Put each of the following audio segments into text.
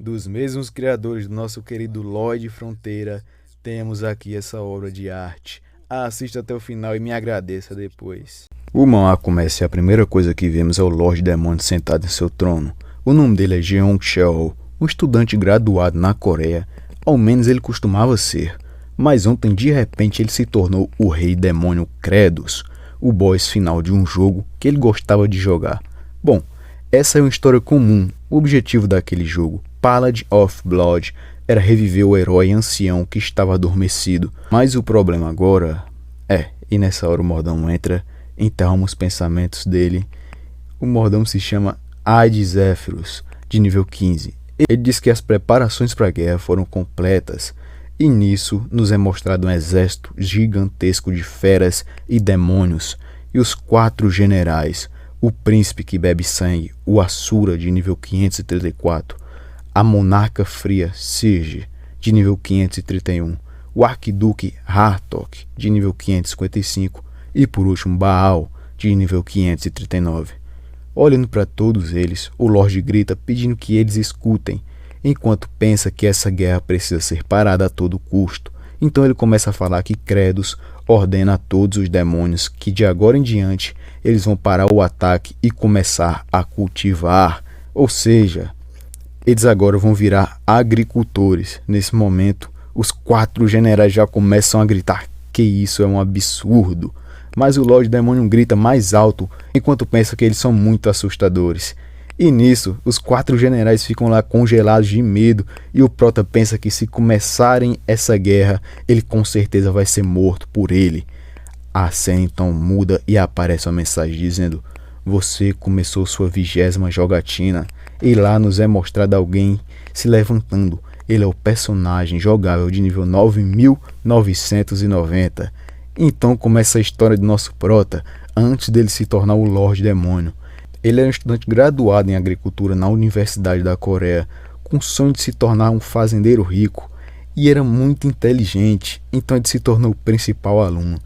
Dos mesmos criadores do nosso querido Lloyd Fronteira, temos aqui essa obra de arte. Assista até o final e me agradeça depois. O mangá começa e a primeira coisa que vemos é o Lorde Demônio sentado em seu trono. O nome dele é Jeong Cheol, um estudante graduado na Coreia, ao menos ele costumava ser. Mas ontem de repente ele se tornou o Rei Demônio Credos, o boss final de um jogo que ele gostava de jogar. Bom, essa é uma história comum. O objetivo daquele jogo, Paladin of Blood, era reviver o herói ancião que estava adormecido. Mas o problema agora e nessa hora o Mordão entra, interrompe os pensamentos dele. O Mordão se chama Ade Zéfiros, de nível 15. Ele diz que as preparações para a guerra foram completas, e nisso nos é mostrado um exército gigantesco de feras e demônios, e os 4 generais, o príncipe que bebe sangue, o Asura, de nível 534, a monarca fria, Sirge, de nível 531, o arquiduque Hartok, de nível 555, e por último Baal, de nível 539. Olhando para todos eles, o Lorde grita pedindo que eles escutem, enquanto pensa que essa guerra precisa ser parada a todo custo. Então ele começa a falar que Credos ordena a todos os demônios que de agora em diante eles vão parar o ataque e começar a cultivar, ou seja, eles agora vão virar agricultores. Nesse momento, os 4 generais já começam a gritar que isso é um absurdo. Mas o Lorde Demônio grita mais alto, enquanto pensa que eles são muito assustadores. E nisso, os 4 generais ficam lá congelados de medo, e o Prota pensa que se começarem essa guerra, ele com certeza vai ser morto por ele. A cena então muda e aparece uma mensagem dizendo: você começou sua 20ª jogatina, e lá nos é mostrado alguém se levantando. Ele é o personagem jogável de nível 9990. Então começa a história do nosso Prota, antes dele se tornar o Lorde Demônio. Ele era um estudante graduado em agricultura na Universidade da Coreia, com o sonho de se tornar um fazendeiro rico, e era muito inteligente, então ele se tornou o principal aluno.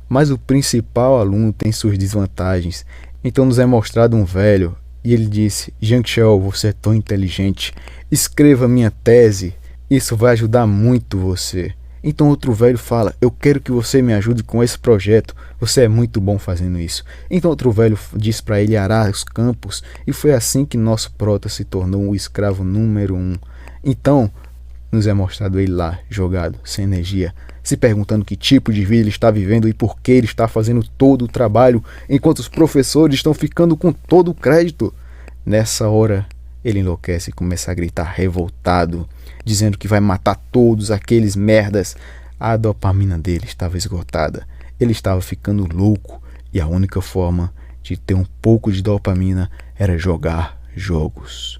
Mas o principal aluno tem suas desvantagens, então nos é mostrado um velho, e ele disse: Jeong Cheol, você é tão inteligente, escreva minha tese, isso vai ajudar muito você. Então outro velho fala: eu quero que você me ajude com esse projeto, você é muito bom fazendo isso. Então outro velho diz para ele arar os campos, e foi assim que nosso Prota se tornou o escravo número 1. Então nos é mostrado ele lá, jogado, sem energia, se perguntando que tipo de vida ele está vivendo e por que ele está fazendo todo o trabalho, enquanto os professores estão ficando com todo o crédito. Nessa hora ele enlouquece e começa a gritar revoltado, dizendo que vai matar todos aqueles merdas. A dopamina dele estava esgotada. Ele estava ficando louco, e a única forma de ter um pouco de dopamina era jogar jogos.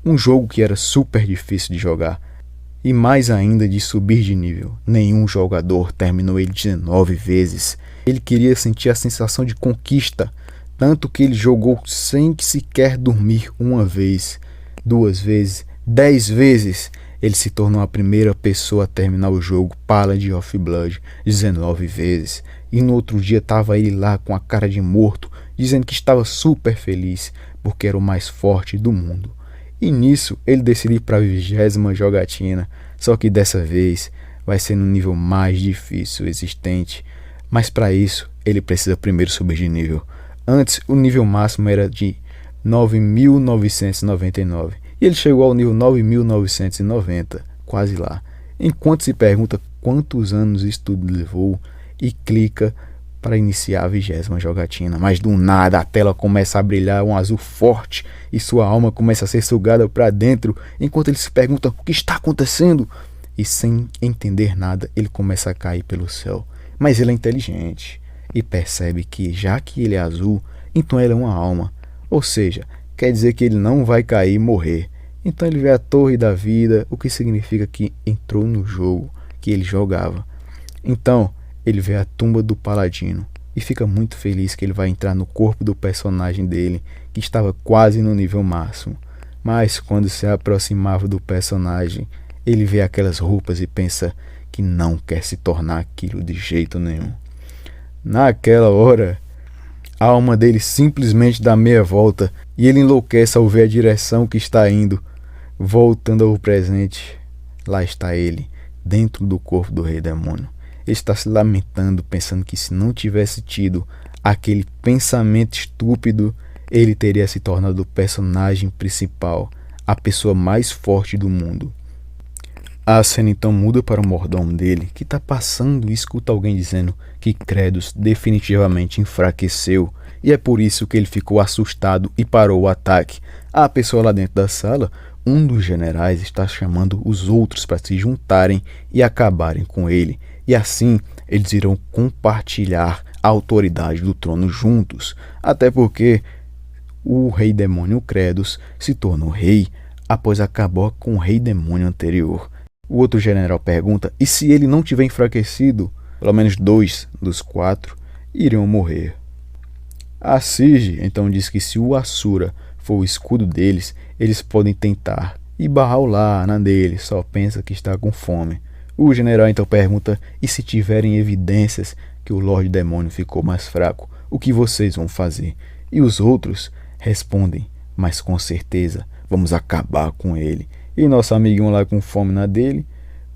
Um jogo que era super difícil de jogar, e mais ainda de subir de nível. Nenhum jogador terminou ele 19 vezes. Ele queria sentir a sensação de conquista, tanto que ele jogou sem sequer dormir 1 vez, 2 vezes, 10 vezes. Ele se tornou a primeira pessoa a terminar o jogo Paladin of Blood 19 vezes. E no outro dia estava ele lá com a cara de morto, dizendo que estava super feliz, porque era o mais forte do mundo. E nisso ele decide ir para a 20ª jogatina, só que dessa vez vai ser no nível mais difícil existente. Mas para isso ele precisa primeiro subir de nível. Antes o nível máximo era de 9.999. E ele chegou ao nível 9.990, quase lá. Enquanto se pergunta quantos anos isso tudo levou, e clica para iniciar a 20ª jogatina. Mas do nada a tela começa a brilhar um azul forte e sua alma começa a ser sugada para dentro, enquanto ele se pergunta o que está acontecendo. E sem entender nada ele começa a cair pelo céu. Mas ele é inteligente e percebe que já que ele é azul, então ele é uma alma. Ou seja, quer dizer que ele não vai cair e morrer. Então ele vê a Torre da Vida, o que significa que entrou no jogo que ele jogava. Então ele vê a tumba do Paladino e fica muito feliz que ele vai entrar no corpo do personagem dele, que estava quase no nível máximo. Mas quando se aproximava do personagem, ele vê aquelas roupas e pensa que não quer se tornar aquilo de jeito nenhum. Naquela hora, a alma dele simplesmente dá meia volta e ele enlouquece ao ver a direção que está indo. Voltando ao presente, lá está ele, dentro do corpo do rei demônio. Ele está se lamentando, pensando que se não tivesse tido aquele pensamento estúpido, ele teria se tornado o personagem principal, a pessoa mais forte do mundo. A cena então muda para o mordomo dele, que está passando e escuta alguém dizendo que Kratos definitivamente enfraqueceu, e é por isso que ele ficou assustado e parou o ataque. A pessoa lá dentro da sala, um dos generais, está chamando os outros para se juntarem e acabarem com ele, e assim eles irão compartilhar a autoridade do trono juntos, até porque o rei demônio Kratos se tornou rei após acabar com o rei demônio anterior. O outro general pergunta, e se ele não tiver enfraquecido, pelo menos 2 dos 4 iriam morrer. A Sirge então diz que se o Asura for o escudo deles, eles podem tentar e barrar o Lana dele, só pensa que está com fome. O general então pergunta, e se tiverem evidências que o Lorde Demônio ficou mais fraco, o que vocês vão fazer? E os outros respondem, mas com certeza vamos acabar com ele. E nosso amiguinho lá com fome na dele,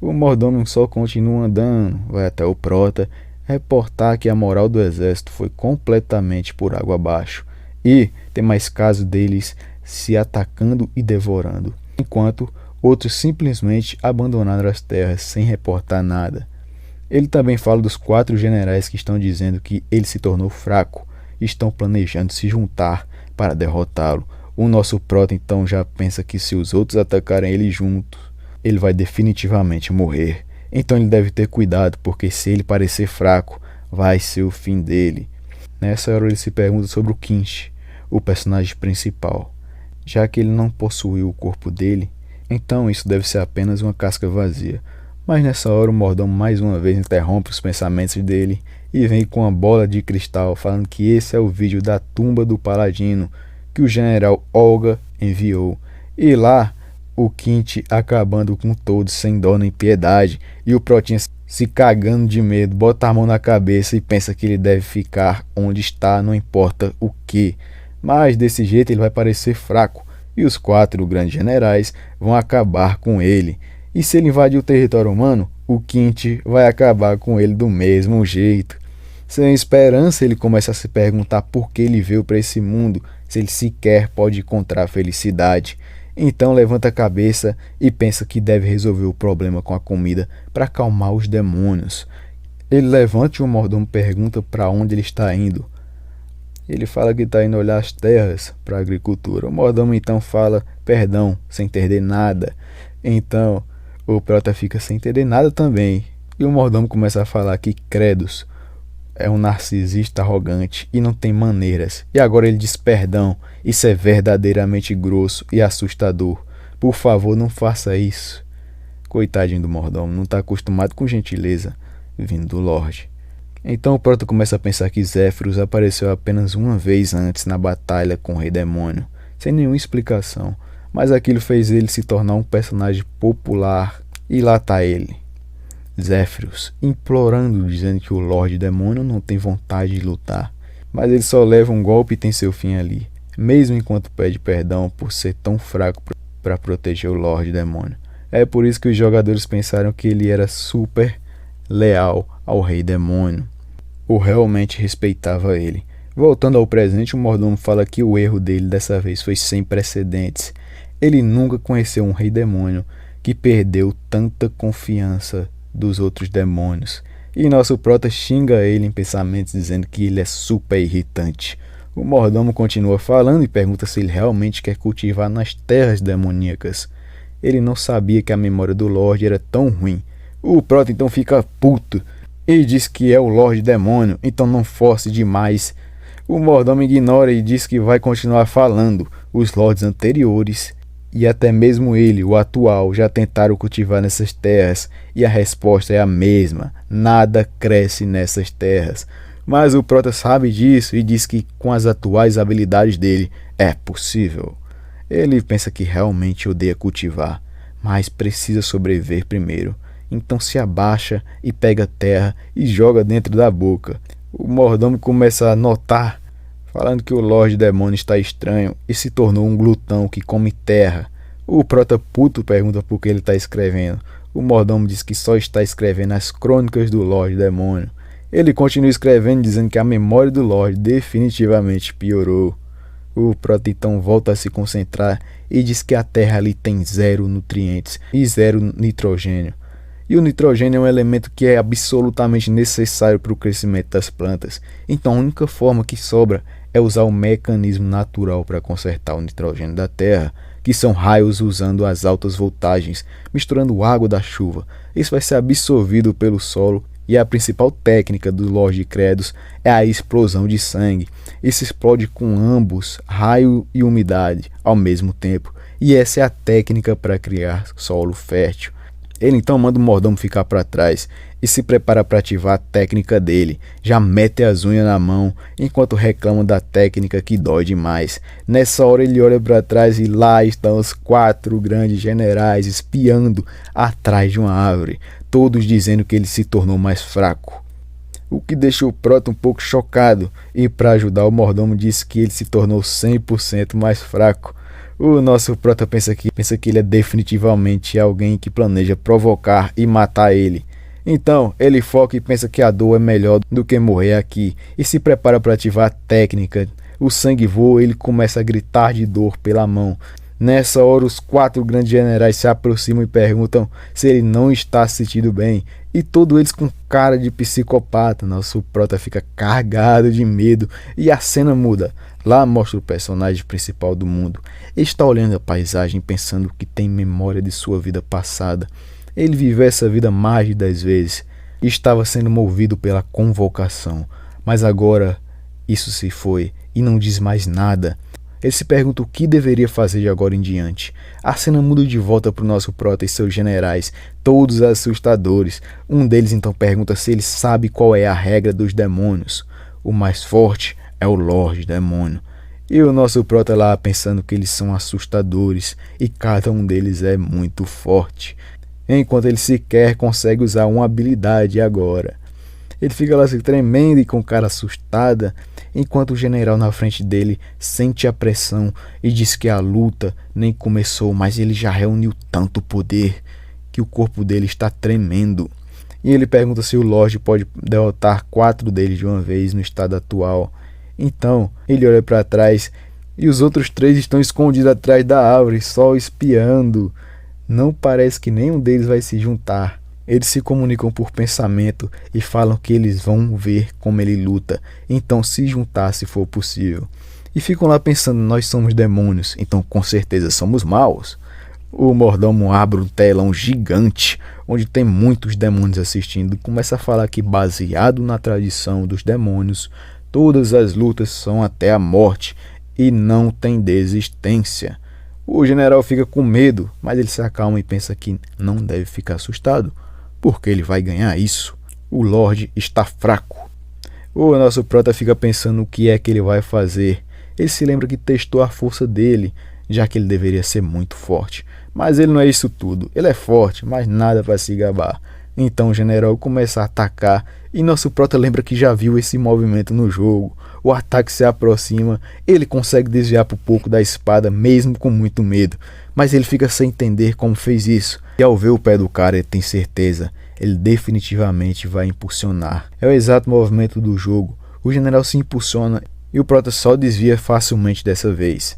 o mordomo só continua andando, vai até o Prota, reportar que a moral do exército foi completamente por água abaixo. E tem mais casos deles se atacando e devorando, enquanto outros simplesmente abandonaram as terras sem reportar nada. Ele também fala dos 4 generais que estão dizendo que ele se tornou fraco e estão planejando se juntar para derrotá-lo. O nosso Prota então já pensa que se os outros atacarem ele juntos, ele vai definitivamente morrer. Então ele deve ter cuidado, porque se ele parecer fraco, vai ser o fim dele. Nessa hora ele se pergunta sobre o Kinch, o personagem principal. Já que ele não possuiu o corpo dele, então isso deve ser apenas uma casca vazia. Mas nessa hora o mordomo mais uma vez interrompe os pensamentos dele e vem com uma bola de cristal falando que esse é o vídeo da tumba do Paladino que o general Olga enviou. E lá o Kinch acabando com todos sem dó nem piedade, e o Protinha se cagando de medo, bota a mão na cabeça e pensa que ele deve ficar onde está, não importa o que. Mas desse jeito ele vai parecer fraco, e os 4 grandes generais vão acabar com ele. E se ele invadir o território humano, o Kinch vai acabar com ele do mesmo jeito. Sem esperança, ele começa a se perguntar por que ele veio para esse mundo, se ele sequer pode encontrar felicidade. Então levanta a cabeça e pensa que deve resolver o problema com a comida para acalmar os demônios. Ele levanta e o mordomo pergunta para onde ele está indo. Ele fala que está indo olhar as terras para a agricultura. O mordomo então fala perdão, sem entender nada. Então o Prota fica sem entender nada também. E o mordomo começa a falar que Kratos é um narcisista arrogante e não tem maneiras. E agora ele diz perdão. Isso é verdadeiramente grosso e assustador. Por favor, não faça isso. Coitadinho do mordomo, não está acostumado com gentileza vindo do Lorde. Então o Prota começa a pensar que Zéfiros apareceu apenas uma vez antes na batalha com o Rei Demônio, sem nenhuma explicação. Mas aquilo fez ele se tornar um personagem popular. E lá está ele, Zéfiros, implorando, dizendo que o Lorde Demônio não tem vontade de lutar, mas ele só leva um golpe e tem seu fim ali, mesmo enquanto pede perdão por ser tão fraco para proteger o Lorde Demônio. É por isso que os jogadores pensaram que ele era super leal ao Rei Demônio, ou realmente respeitava ele. Voltando ao presente, o mordomo fala que o erro dele dessa vez foi sem precedentes. Ele nunca conheceu um Rei Demônio que perdeu tanta confiança dos outros demônios. E nosso Prota xinga ele em pensamentos, dizendo que ele é super irritante. O mordomo continua falando e pergunta se ele realmente quer cultivar nas terras demoníacas. Ele não sabia que a memória do Lorde era tão ruim. O Prota então fica puto e diz que é o Lorde Demônio, então não force demais. O mordomo ignora e diz que vai continuar falando. Os lordes anteriores e até mesmo ele, o atual, já tentaram cultivar nessas terras, e a resposta é a mesma: nada cresce nessas terras. Mas o Prota sabe disso e diz que com as atuais habilidades dele é possível. Ele pensa que realmente odeia cultivar, mas precisa sobreviver primeiro. Então se abaixa e pega terra e joga dentro da boca. O mordomo começa a notar, falando que o Lorde Demônio está estranho e se tornou um glutão que come terra. O prota puto pergunta por que ele está escrevendo. O mordomo diz que só está escrevendo as crônicas do Lorde Demônio. Ele continua escrevendo dizendo que a memória do Lorde definitivamente piorou. O prota então volta a se concentrar e diz que a terra ali tem 0 nutrientes e 0 nitrogênio. E o nitrogênio é um elemento que é absolutamente necessário para o crescimento das plantas. Então a única forma que sobra é usar o mecanismo natural para consertar o nitrogênio da terra, que são raios usando as altas voltagens, misturando água da chuva. Isso vai ser absorvido pelo solo. E a principal técnica do Lorde Credos é a explosão de sangue. Isso explode com ambos, raio e umidade, ao mesmo tempo. E essa é a técnica para criar solo fértil. Ele então manda o mordomo ficar para trás e se prepara para ativar a técnica dele. Já mete as unhas na mão enquanto reclama da técnica que dói demais. Nessa hora ele olha para trás e lá estão os 4 grandes generais espiando atrás de uma árvore, todos dizendo que ele se tornou mais fraco. O que deixou o prota um pouco chocado, e para ajudar o mordomo disse que ele se tornou 100% mais fraco. O nosso prota pensa que ele é definitivamente alguém que planeja provocar e matar ele. Então ele foca e pensa que a dor é melhor do que morrer aqui e se prepara para ativar a técnica. O sangue voa e ele começa a gritar de dor pela mão. Nessa hora os 4 grandes generais se aproximam e perguntam se ele não está se sentindo bem. E todos eles com cara de psicopata. Nosso prota fica carregado de medo e a cena muda. Lá mostra o personagem principal do mundo. Ele está olhando a paisagem pensando que tem memória de sua vida passada. Ele viveu essa vida mais de 10 vezes e estava sendo movido pela convocação. Mas agora isso se foi e não diz mais nada. Ele se pergunta o que deveria fazer de agora em diante. A cena muda de volta para o nosso prota e seus generais, todos assustadores. Um deles então pergunta se ele sabe qual é a regra dos demônios. O mais forte é o Lorde Demônio. E o nosso prota lá pensando que eles são assustadores e cada um deles é muito forte. Enquanto ele sequer consegue usar uma habilidade agora. Ele fica lá se tremendo e com cara assustada, enquanto o general na frente dele sente a pressão e diz que a luta nem começou, mas ele já reuniu tanto poder que o corpo dele está tremendo. E ele pergunta se o Lorde pode derrotar 4 deles de uma vez no estado atual. Então ele olha para trás e os outros 3 estão escondidos atrás da árvore, só espiando. Não parece que nenhum deles vai se juntar. Eles se comunicam por pensamento e falam que eles vão ver como ele luta, então se juntar se for possível. E ficam lá pensando, nós somos demônios, então com certeza somos maus. O mordomo abre um telão gigante, onde tem muitos demônios assistindo, e começa a falar que baseado na tradição dos demônios, todas as lutas são até a morte e não tem desistência. O general fica com medo, mas ele se acalma e pensa que não deve ficar assustado, porque ele vai ganhar isso. O Lorde está fraco. O nosso prota fica pensando o que é que ele vai fazer. Ele se lembra que testou a força dele, já que ele deveria ser muito forte. Mas ele não é isso tudo. Ele é forte, mas nada para se gabar. Então o general começa a atacar e nosso prota lembra que já viu esse movimento no jogo. O ataque se aproxima, ele consegue desviar por pouco da espada mesmo com muito medo, mas ele fica sem entender como fez isso. E ao ver o pé do cara ele tem certeza, ele definitivamente vai impulsionar. É o exato movimento do jogo, o general se impulsiona e o prota só desvia facilmente dessa vez.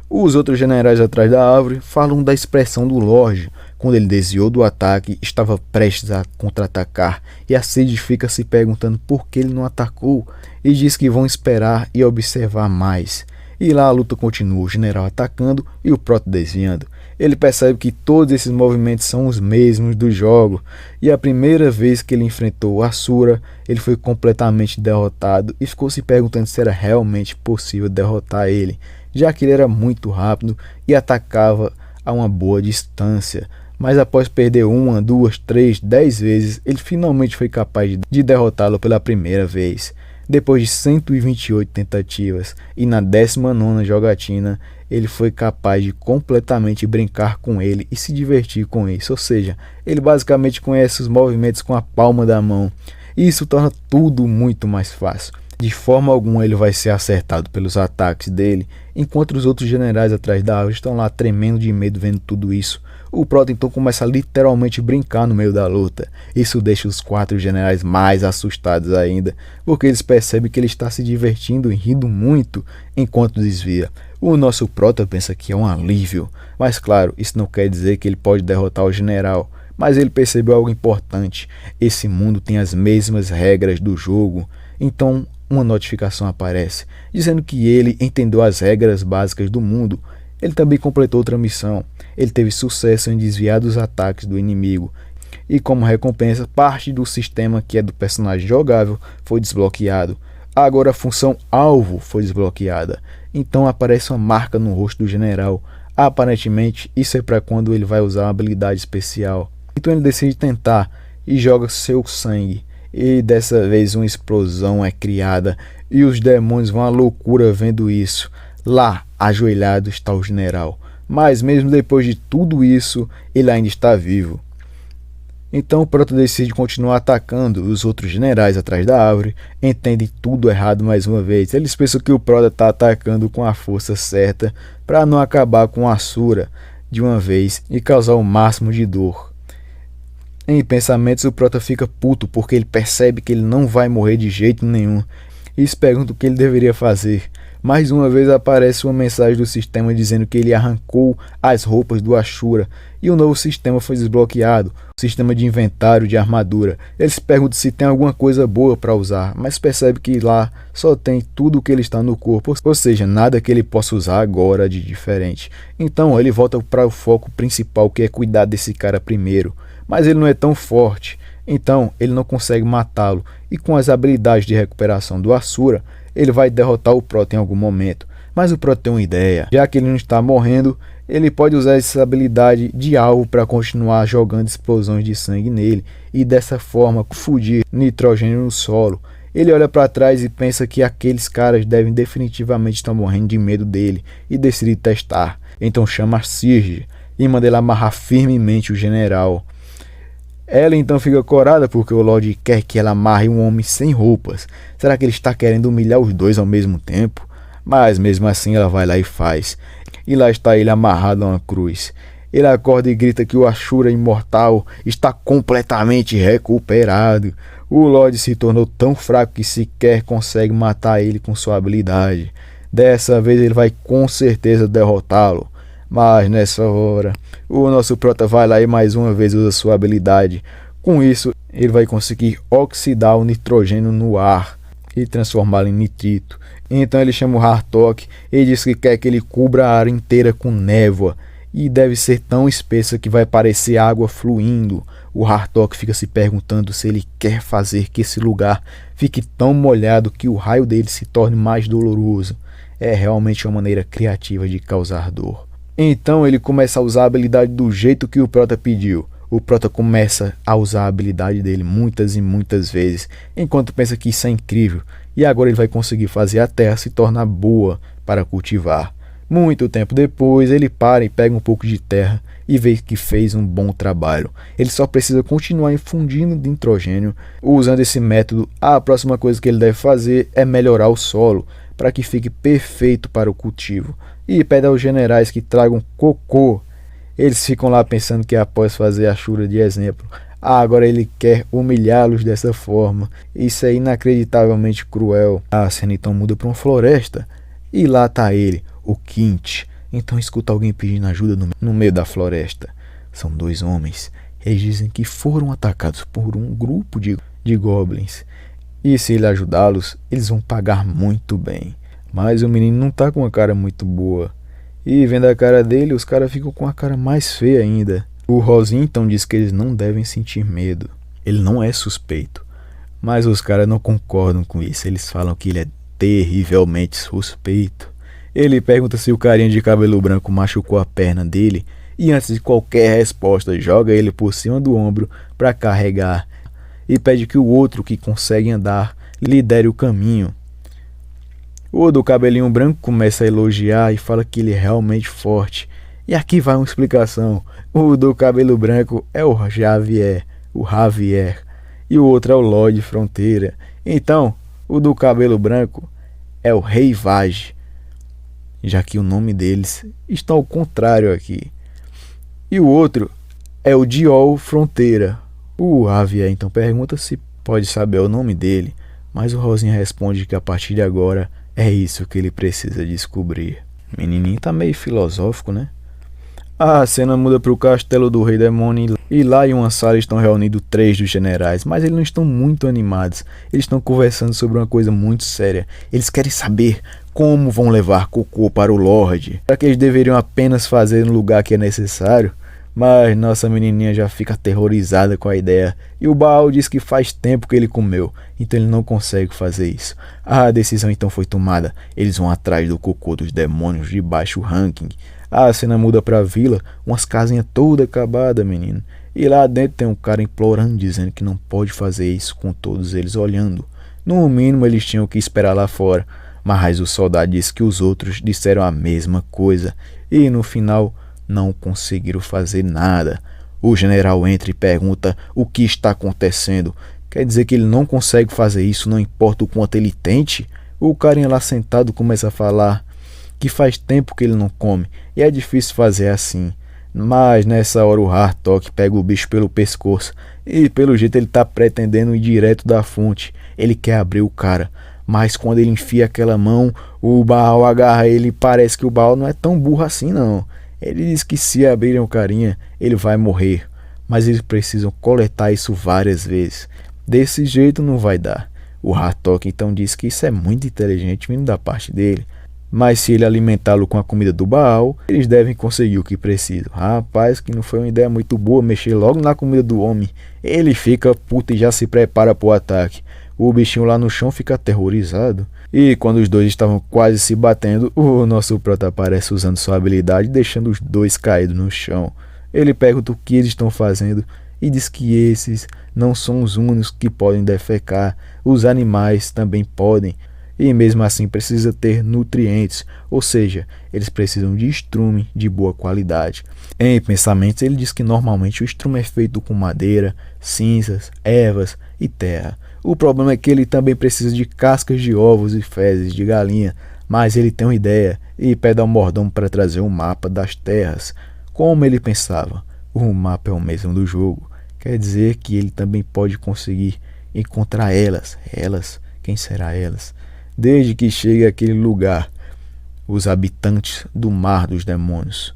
Os outros generais atrás da árvore falam da expressão do Lorde. Quando ele desviou do ataque, estava prestes a contra-atacar e a Sage fica se perguntando por que ele não atacou e diz que vão esperar e observar mais. E lá a luta continua, o general atacando e o prota desviando. Ele percebe que todos esses movimentos são os mesmos do jogo e a primeira vez que ele enfrentou Asura, ele foi completamente derrotado e ficou se perguntando se era realmente possível derrotar ele, já que ele era muito rápido e atacava a uma boa distância. Mas após perder 1, 2, 3, 10 vezes, ele finalmente foi capaz de derrotá-lo pela primeira vez. Depois de 128 tentativas e na 19ª jogatina, ele foi capaz de completamente brincar com ele e se divertir com isso. Ou seja, ele basicamente conhece os movimentos com a palma da mão. E isso torna tudo muito mais fácil. De forma alguma ele vai ser acertado pelos ataques dele, enquanto os outros generais atrás da árvore estão lá tremendo de medo vendo tudo isso. O Prota então começa a literalmente brincar no meio da luta. Isso deixa os 4 generais mais assustados ainda, porque eles percebem que ele está se divertindo e rindo muito enquanto desvia. O nosso Prota pensa que é um alívio, mas claro, isso não quer dizer que ele pode derrotar o general. Mas ele percebeu algo importante: esse mundo tem as mesmas regras do jogo. Então uma notificação aparece, dizendo que ele entendeu as regras básicas do mundo. Ele também completou outra missão. Ele teve sucesso em desviar dos ataques do inimigo. E como recompensa, parte do sistema que é do personagem jogável foi desbloqueado. Agora a função alvo foi desbloqueada. Então aparece uma marca no rosto do general. Aparentemente isso é para quando ele vai usar uma habilidade especial. Então ele decide tentar e joga seu sangue. E dessa vez uma explosão é criada e os demônios vão à loucura vendo isso. Lá, ajoelhado, está o general. Mas mesmo depois de tudo isso, ele ainda está vivo. Então o Prota decide continuar atacando. Os outros generais atrás da árvore entendem tudo errado mais uma vez. Eles pensam que o Prota está atacando com a força certa para não acabar com a Asura de uma vez e causar o máximo de dor. Em pensamentos, o Prota fica puto porque ele percebe que ele não vai morrer de jeito nenhum e se pergunta o que ele deveria fazer. Mais uma vez aparece uma mensagem do sistema dizendo que ele arrancou as roupas do Ashura e o novo sistema foi desbloqueado, o sistema de inventário de armadura. Ele se pergunta se tem alguma coisa boa para usar, mas percebe que lá só tem tudo o que ele está no corpo, ou seja, nada que ele possa usar agora de diferente. Então ele volta para o foco principal, que é cuidar desse cara primeiro. Mas ele não é tão forte, então ele não consegue matá-lo, e com as habilidades de recuperação do Asura, ele vai derrotar o Prota em algum momento. Mas o Prota tem uma ideia: já que ele não está morrendo, ele pode usar essa habilidade de alvo para continuar jogando explosões de sangue nele, e dessa forma fugir nitrogênio no solo. Ele olha para trás e pensa que aqueles caras devem definitivamente estar morrendo de medo dele, e decide testar. Então chama a Sirge e manda ele amarrar firmemente o general. Ela então fica corada porque o Lorde quer que ela amarre um homem sem roupas. Será que ele está querendo humilhar os dois ao mesmo tempo? Mas mesmo assim ela vai lá e faz. E lá está ele amarrado a uma cruz. Ele acorda e grita que o Ashura imortal está completamente recuperado. O Lorde se tornou tão fraco que sequer consegue matar ele com sua habilidade. Dessa vez ele vai com certeza derrotá-lo. Mas nessa hora, o nosso Prota vai lá e mais uma vez usa sua habilidade. Com isso, ele vai conseguir oxidar o nitrogênio no ar e transformá-lo em nitrito. Então ele chama o Hartok e diz que quer que ele cubra a área inteira com névoa. E deve ser tão espessa que vai parecer água fluindo. O Hartok fica se perguntando se ele quer fazer que esse lugar fique tão molhado que o raio dele se torne mais doloroso. É realmente uma maneira criativa de causar dor. Então ele começa a usar a habilidade do jeito que o Prota pediu. O Prota começa a usar a habilidade dele muitas e muitas vezes, enquanto pensa que isso é incrível, e agora ele vai conseguir fazer a terra se tornar boa para cultivar. Muito tempo depois, ele para e pega um pouco de terra e vê que fez um bom trabalho. Ele só precisa continuar infundindo nitrogênio. Usando esse método, a próxima coisa que ele deve fazer é melhorar o solo, para que fique perfeito para o cultivo. E pede aos generais que tragam cocô. Eles ficam lá pensando que após fazer a Ashura de exemplo, agora ele quer humilhá-los dessa forma. Isso é inacreditavelmente cruel. A cena então muda para uma floresta e lá está ele, o Quint. Então escuta alguém pedindo ajuda no meio da floresta. São 2 homens. Eles dizem que foram atacados por um grupo de goblins. E se ele ajudá-los, eles vão pagar muito bem. Mas o menino não tá com uma cara muito boa. E vendo a cara dele, os caras ficam com a cara mais feia ainda. O Rosin então diz que eles não devem sentir medo. Ele não é suspeito. Mas os caras não concordam com isso. Eles falam que ele é terrivelmente suspeito. Ele pergunta se o carinha de cabelo branco machucou a perna dele. E antes de qualquer resposta, joga ele por cima do ombro para carregar. E pede que o outro que consegue andar lidere o caminho. O do cabelinho branco começa a elogiar e fala que ele é realmente forte. E aqui vai uma explicação. O do cabelo branco é o Javier. E o outro é o Lorde Fronteira. Então, O do cabelo branco é o Rei Vage, já que o nome deles está ao contrário aqui. E o outro é o Diol Fronteira. O Javier então pergunta se pode saber o nome dele, mas o Rosinha responde que a partir de agora é isso que ele precisa descobrir. O menininho tá meio filosófico, né? A cena muda para o castelo do Rei Demônio e lá em uma sala estão reunidos 3 dos generais, mas eles não estão muito animados. Eles estão conversando sobre uma coisa muito séria. Eles querem saber como vão levar Cocô para o Lorde. Será que eles deveriam apenas fazer no lugar que é necessário? Mas nossa menininha já fica aterrorizada com a ideia. E o Baal diz que faz tempo que ele comeu, então ele não consegue fazer isso. A decisão então foi tomada. Eles vão atrás do Cocô dos demônios de baixo ranking. A cena muda pra vila, umas casinhas toda acabada, menino. E lá dentro tem um cara implorando, dizendo que não pode fazer isso com todos eles olhando. No mínimo eles tinham que esperar lá fora. Mas o soldado disse que os outros disseram a mesma coisa. E no final não conseguiram fazer nada. O general entra e pergunta o que está acontecendo. Quer dizer que ele não consegue fazer isso, não importa o quanto ele tente? O carinha lá sentado começa a falar que faz tempo que ele não come e é difícil fazer assim. Mas nessa hora o Hartok pega o bicho pelo pescoço e pelo jeito ele tá pretendendo ir direto da fonte. Ele quer abrir o cara, mas quando ele enfia aquela mão, o Baal agarra ele e parece que o Baal não é tão burro assim não. Ele diz que se abrirem o carinha, ele vai morrer, mas eles precisam coletar isso várias vezes. Desse jeito não vai dar. O Hartok então diz que isso é muito inteligente vindo da parte dele. Mas se ele alimentá-lo com a comida do Baal, eles devem conseguir o que precisam. Rapaz, que não foi uma ideia muito boa mexer logo na comida do homem. Ele fica puto e já se prepara para o ataque. O bichinho lá no chão fica aterrorizado. E quando os dois estavam quase se batendo, o nosso prota aparece usando sua habilidade, deixando os dois caídos no chão. Ele pergunta o que eles estão fazendo e diz que esses não são os únicos que podem defecar. Os animais também podem. E mesmo assim precisa ter nutrientes, ou seja, eles precisam de estrume de boa qualidade. Em pensamentos ele diz que normalmente o estrume é feito com madeira, cinzas, ervas e terra. O problema é que ele também precisa de cascas de ovos e fezes de galinha, mas ele tem uma ideia e pede ao mordomo para trazer um mapa das terras. Como ele pensava, o mapa é o mesmo do jogo, quer dizer que ele também pode conseguir encontrar elas. Quem será elas? Desde que chegue àquele lugar, os habitantes do Mar dos Demônios.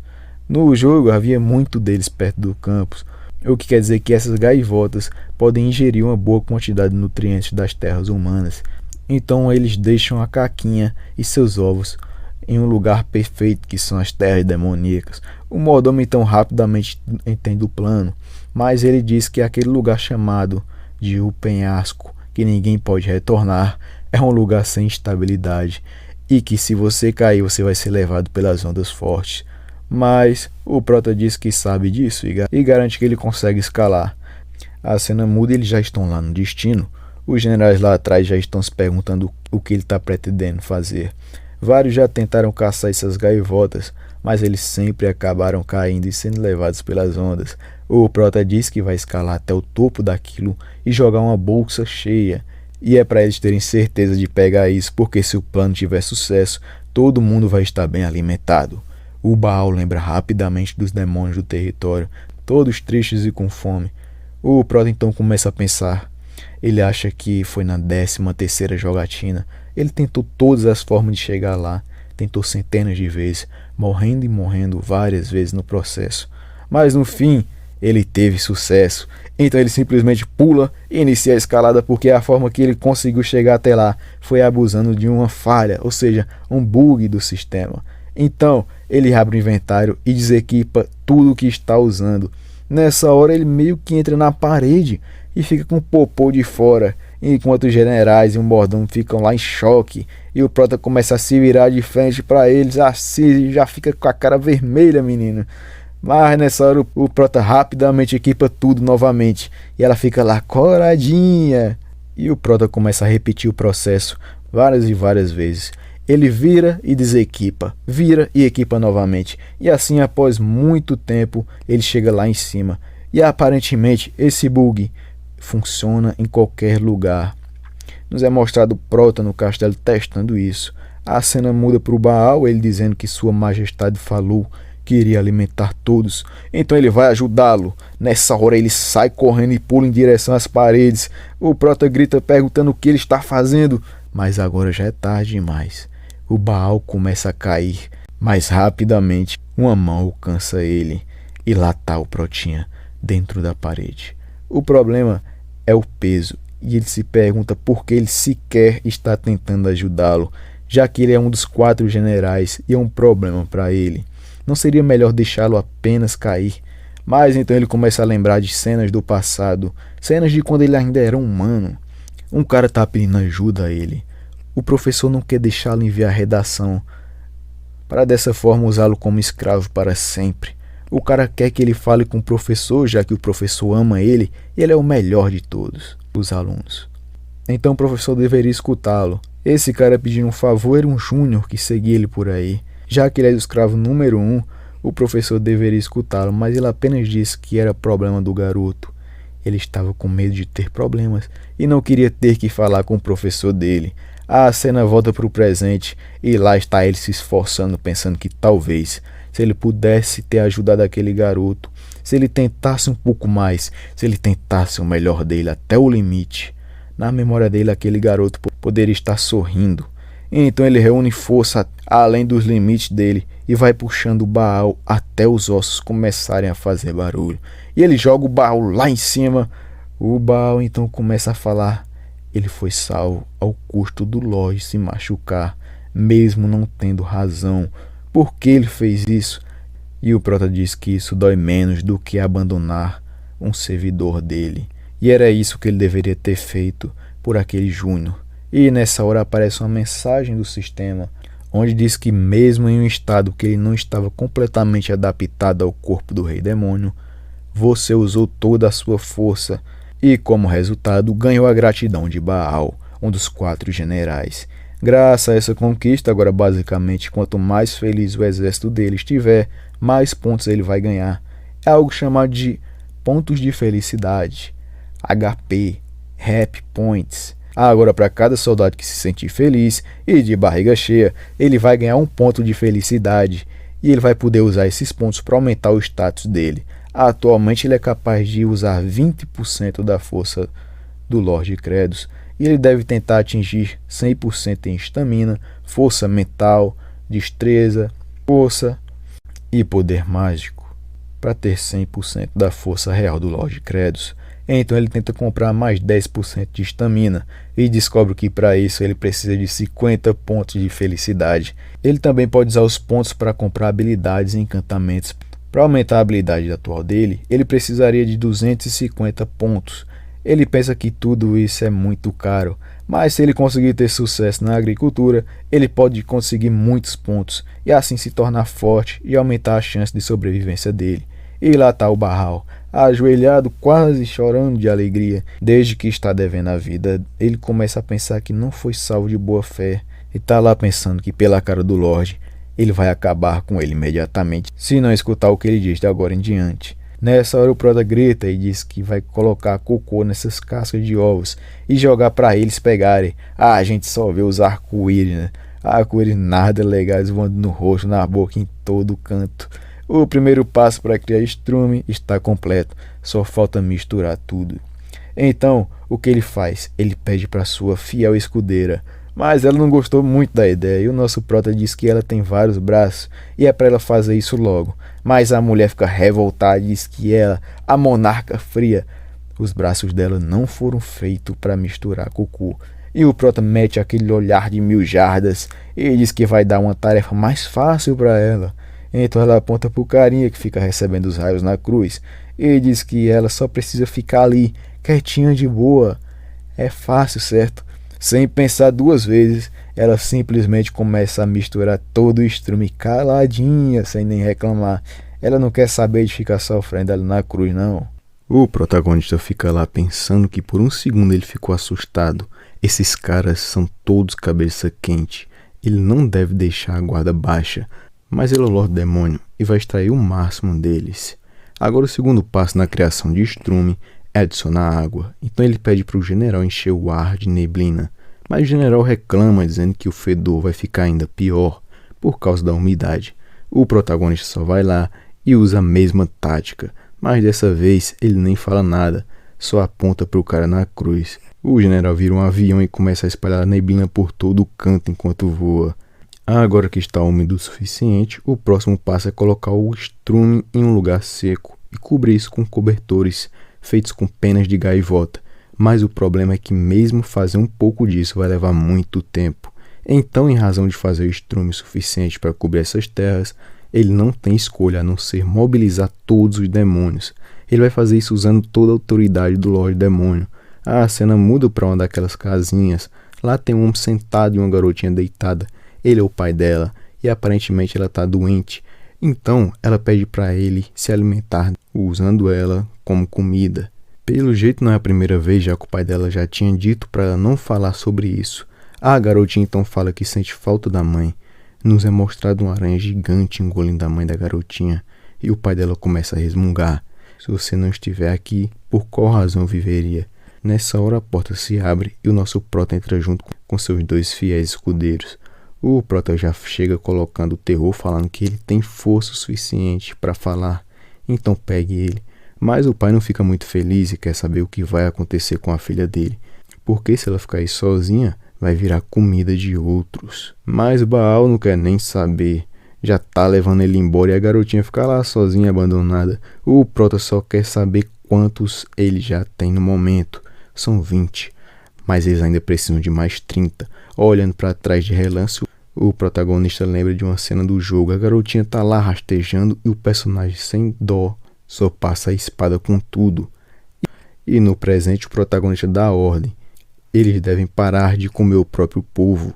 No jogo havia muito deles perto do campus, o que quer dizer que essas gaivotas podem ingerir uma boa quantidade de nutrientes das terras humanas. Então eles deixam a caquinha e seus ovos em um lugar perfeito que são as terras demoníacas. O mordomo então rapidamente entende o plano, mas ele diz que aquele lugar chamado de O Penhasco, que ninguém pode retornar, é um lugar sem estabilidade e que se você cair você vai ser levado pelas ondas fortes. Mas o prota diz que sabe disso e garante que ele consegue escalar. A cena muda e eles já estão lá no destino. Os generais lá atrás já estão se perguntando o que ele está pretendendo fazer. Vários já tentaram caçar essas gaivotas, mas eles sempre acabaram caindo e sendo levados pelas ondas. O prota diz que vai escalar até o topo daquilo e jogar uma bolsa cheia. E é para eles terem certeza de pegar isso, porque se o plano tiver sucesso, todo mundo vai estar bem alimentado. O Baal lembra rapidamente dos demônios do território, todos tristes e com fome. O prota então começa a pensar. Ele acha que foi na 13ª jogatina. Ele tentou todas as formas de chegar lá, tentou centenas de vezes, morrendo e morrendo várias vezes no processo. Mas no fim, ele teve sucesso. Então ele simplesmente pula e inicia a escalada, porque a forma que ele conseguiu chegar até lá foi abusando de uma falha, ou seja, um bug do sistema. Então ele abre o inventário e desequipa tudo o que está usando. Nessa hora ele meio que entra na parede e fica com o popô de fora, enquanto os generais e o mordomo ficam lá em choque. E o prota começa a se virar de frente para eles, assim, já fica com a cara vermelha, menino. Mas nessa hora o prota rapidamente equipa tudo novamente e ela fica lá coradinha. E o prota começa a repetir o processo várias e várias vezes. Ele vira e desequipa, vira e equipa novamente. E assim, após muito tempo, ele chega lá em cima. E aparentemente esse bug funciona em qualquer lugar. Nos é mostrado Prota no castelo testando isso. A cena muda para o Baal, ele dizendo que Sua Majestade falou que iria alimentar todos, então ele vai ajudá-lo. Nessa hora ele sai correndo e pula em direção às paredes. O Prota grita perguntando o que ele está fazendo, mas agora já é tarde demais. O Baal começa a cair, mas rapidamente uma mão alcança ele e lá está o Protinha dentro da parede. O problema é o peso e ele se pergunta por que ele sequer está tentando ajudá-lo, já que ele é um dos 4 generais e é um problema para ele. Não seria melhor deixá-lo apenas cair? Mas então ele começa a lembrar de cenas do passado, cenas de quando ele ainda era humano. Um cara está pedindo ajuda a ele. O professor não quer deixá-lo enviar a redação, para dessa forma usá-lo como escravo para sempre. O cara quer que ele fale com o professor, já que o professor ama ele e ele é o melhor de todos, os alunos. Então o professor deveria escutá-lo. Esse cara pedindo um favor era um júnior que seguia ele por aí. Já que ele é o escravo número 1, o professor deveria escutá-lo, mas ele apenas disse que era problema do garoto. Ele estava com medo de ter problemas e não queria ter que falar com o professor dele. A cena volta para o presente e lá está ele se esforçando, pensando que talvez, se ele pudesse ter ajudado aquele garoto, se ele tentasse um pouco mais, se ele tentasse o melhor dele até o limite, na memória dele aquele garoto poderia estar sorrindo. Então ele reúne força além dos limites dele e vai puxando o Baal até os ossos começarem a fazer barulho. E ele joga o Baal lá em cima. O Baal então começa a falar. Ele foi salvo ao custo do Lorde se machucar, mesmo não tendo razão. Por que ele fez isso? E o Prota diz que isso dói menos do que abandonar um servidor dele. E era isso que ele deveria ter feito por aquele Júnior. E nessa hora aparece uma mensagem do sistema, onde diz que mesmo em um estado que ele não estava completamente adaptado ao corpo do Rei Demônio, você usou toda a sua força e, como resultado, ganhou a gratidão de Baal, um dos 4 generais. Graças a essa conquista, agora basicamente, quanto mais feliz o exército dele estiver, mais pontos ele vai ganhar. É algo chamado de pontos de felicidade, HP, Happy Points. Agora, para cada soldado que se sentir feliz e de barriga cheia, ele vai ganhar 1 ponto de felicidade e ele vai poder usar esses pontos para aumentar o status dele. Atualmente ele é capaz de usar 20% da força do Lorde Credos e ele deve tentar atingir 100% em estamina, força mental, destreza, força e poder mágico para ter 100% da força real do Lorde Credos. Então ele tenta comprar mais 10% de estamina e descobre que para isso ele precisa de 50 pontos de felicidade. Ele também pode usar os pontos para comprar habilidades e encantamentos. Para aumentar a habilidade atual dele, ele precisaria de 250 pontos. Ele pensa que tudo isso é muito caro, mas se ele conseguir ter sucesso na agricultura, ele pode conseguir muitos pontos e assim se tornar forte e aumentar a chance de sobrevivência dele. E lá está o Baal, ajoelhado, quase chorando de alegria. Desde que está devendo a vida, ele começa a pensar que não foi salvo de boa fé. E está lá pensando que pela cara do Lorde, ele vai acabar com ele imediatamente, se não escutar o que ele diz de agora em diante. Nessa hora o Prota grita e diz que vai colocar cocô nessas cascas de ovos e jogar para eles pegarem. A gente só vê os arco-íris, né? Arco-íris nada legais voando no rosto, na boca, em todo canto. O primeiro passo para criar estrume está completo, só falta misturar tudo. Então, o que ele faz? Ele pede para sua fiel escudeira, mas ela não gostou muito da ideia e o nosso Prota diz que ela tem vários braços e é para ela fazer isso logo. Mas a mulher fica revoltada e diz que ela, a monarca fria, os braços dela não foram feitos para misturar cocô. E o Prota mete aquele olhar de 1000 jardas e diz que vai dar uma tarefa mais fácil para ela. Então ela aponta para o carinha que fica recebendo os raios na cruz e diz que ela só precisa ficar ali, quietinha de boa. É fácil, certo? Sem pensar 2 vezes, ela simplesmente começa a misturar todo o estrume caladinha, sem nem reclamar. Ela não quer saber de ficar sofrendo ali na cruz, não. O protagonista fica lá pensando que por um segundo ele ficou assustado. Esses caras são todos cabeça quente. Ele não deve deixar a guarda baixa. Mas ele é o Lorde Demônio e vai extrair o máximo deles. Agora o segundo passo na criação de estrume é adicionar água. Então ele pede para o general encher o ar de neblina. Mas o general reclama, dizendo que o fedor vai ficar ainda pior por causa da umidade. O protagonista só vai lá e usa a mesma tática, mas dessa vez ele nem fala nada, só aponta para o cara na cruz. O general vira um avião e começa a espalhar neblina por todo o canto enquanto voa. Agora que está úmido o suficiente, o próximo passo é colocar o estrume em um lugar seco e cobrir isso com cobertores feitos com penas de gaivota. Mas o problema é que mesmo fazer um pouco disso vai levar muito tempo. Então, em razão de fazer o estrume suficiente para cobrir essas terras, ele não tem escolha a não ser mobilizar todos os demônios. Ele vai fazer isso usando toda a autoridade do Lorde Demônio. A cena muda para uma daquelas casinhas. Lá tem um homem sentado e uma garotinha deitada. Ele é o pai dela e aparentemente ela está doente. Então ela pede para ele se alimentar usando ela como comida. Pelo jeito não é a primeira vez, já que o pai dela já tinha dito para ela não falar sobre isso. A garotinha então fala que sente falta da mãe. Nos é mostrado uma aranha gigante engolindo a mãe da garotinha e o pai dela começa a resmungar. Se você não estiver aqui, por qual razão eu viveria? Nessa hora a porta se abre e o nosso prota entra junto com seus dois fiéis escudeiros. O prota já chega colocando o terror, falando que ele tem força o suficiente para falar, então pegue ele. Mas o pai não fica muito feliz e quer saber o que vai acontecer com a filha dele, porque se ela ficar aí sozinha, vai virar comida de outros. Mas Baal não quer nem saber, já tá levando ele embora e a garotinha fica lá sozinha, abandonada. O prota só quer saber quantos ele já tem no momento, são 20, mas eles ainda precisam de mais 30. Olhando para trás de relance, o protagonista lembra de uma cena do jogo. A garotinha tá lá rastejando e o personagem sem dó só passa a espada com tudo. E no presente o protagonista dá ordem. Eles devem parar de comer o próprio povo.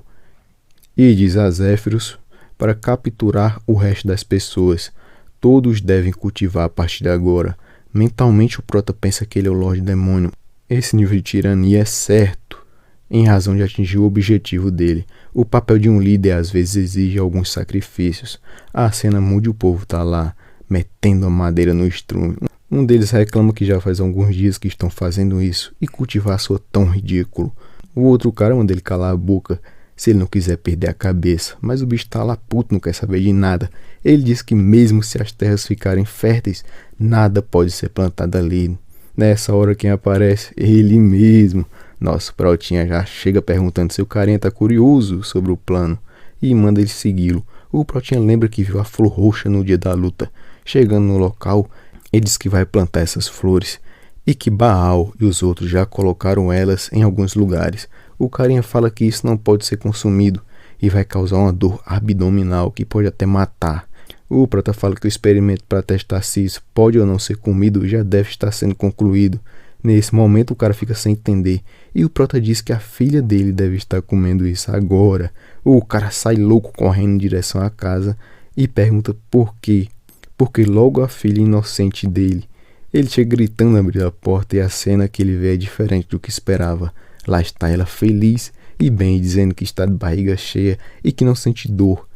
E diz a Zéfiros para capturar o resto das pessoas. Todos devem cultivar a partir de agora. Mentalmente o prota pensa que ele é o Lorde Demônio. Esse nível de tirania é certo, em razão de atingir o objetivo dele. O papel de um líder às vezes exige alguns sacrifícios. A cena muda e o povo tá lá, metendo a madeira no estrume. Um deles reclama que já faz alguns dias que estão fazendo isso, e cultivar soa tão ridículo. O outro cara manda ele calar a boca, se ele não quiser perder a cabeça. Mas o bicho tá lá puto, não quer saber de nada. Ele diz que mesmo se as terras ficarem férteis, nada pode ser plantado ali. Nessa hora quem aparece? Ele mesmo. Nosso protinha já chega perguntando se o carinha tá curioso sobre o plano e manda ele segui-lo. O protinha lembra que viu a flor roxa no dia da luta. Chegando no local, ele diz que vai plantar essas flores e que Baal e os outros já colocaram elas em alguns lugares. O carinha fala que isso não pode ser consumido e vai causar uma dor abdominal que pode até matar. O prota fala que o experimento para testar se isso pode ou não ser comido já deve estar sendo concluído. Nesse momento o cara fica sem entender e o prota diz que a filha dele deve estar comendo isso agora. O cara sai louco correndo em direção à casa e pergunta por quê. Porque logo a filha inocente dele. Ele chega gritando a abrir a porta e a cena que ele vê é diferente do que esperava. Lá está ela feliz e bem, dizendo que está de barriga cheia e que não sente dor.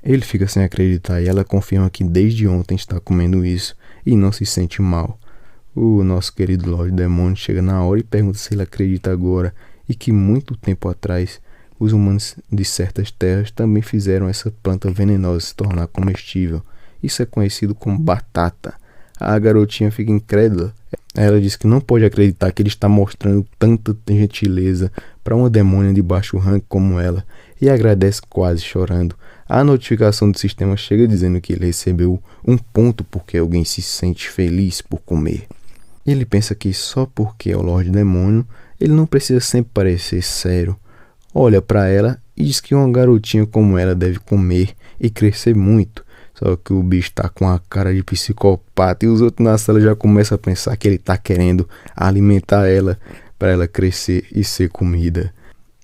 Ele fica sem acreditar e ela confirma que desde ontem está comendo isso e não se sente mal. O nosso querido Lorde Demônio chega na hora e pergunta se ele acredita agora e que muito tempo atrás os humanos de certas terras também fizeram essa planta venenosa se tornar comestível. Isso é conhecido como batata. A garotinha fica incrédula. Ela diz que não pode acreditar que ele está mostrando tanta gentileza para uma demônia de baixo rank como ela e agradece quase chorando. A notificação do sistema chega dizendo que ele recebeu um ponto porque alguém se sente feliz por comer. Ele pensa que só porque é o Lorde Demônio, ele não precisa sempre parecer sério. Olha para ela e diz que uma garotinha como ela deve comer e crescer muito. Só que o bicho tá com a cara de psicopata e os outros na sala já começam a pensar que ele tá querendo alimentar ela para ela crescer e ser comida.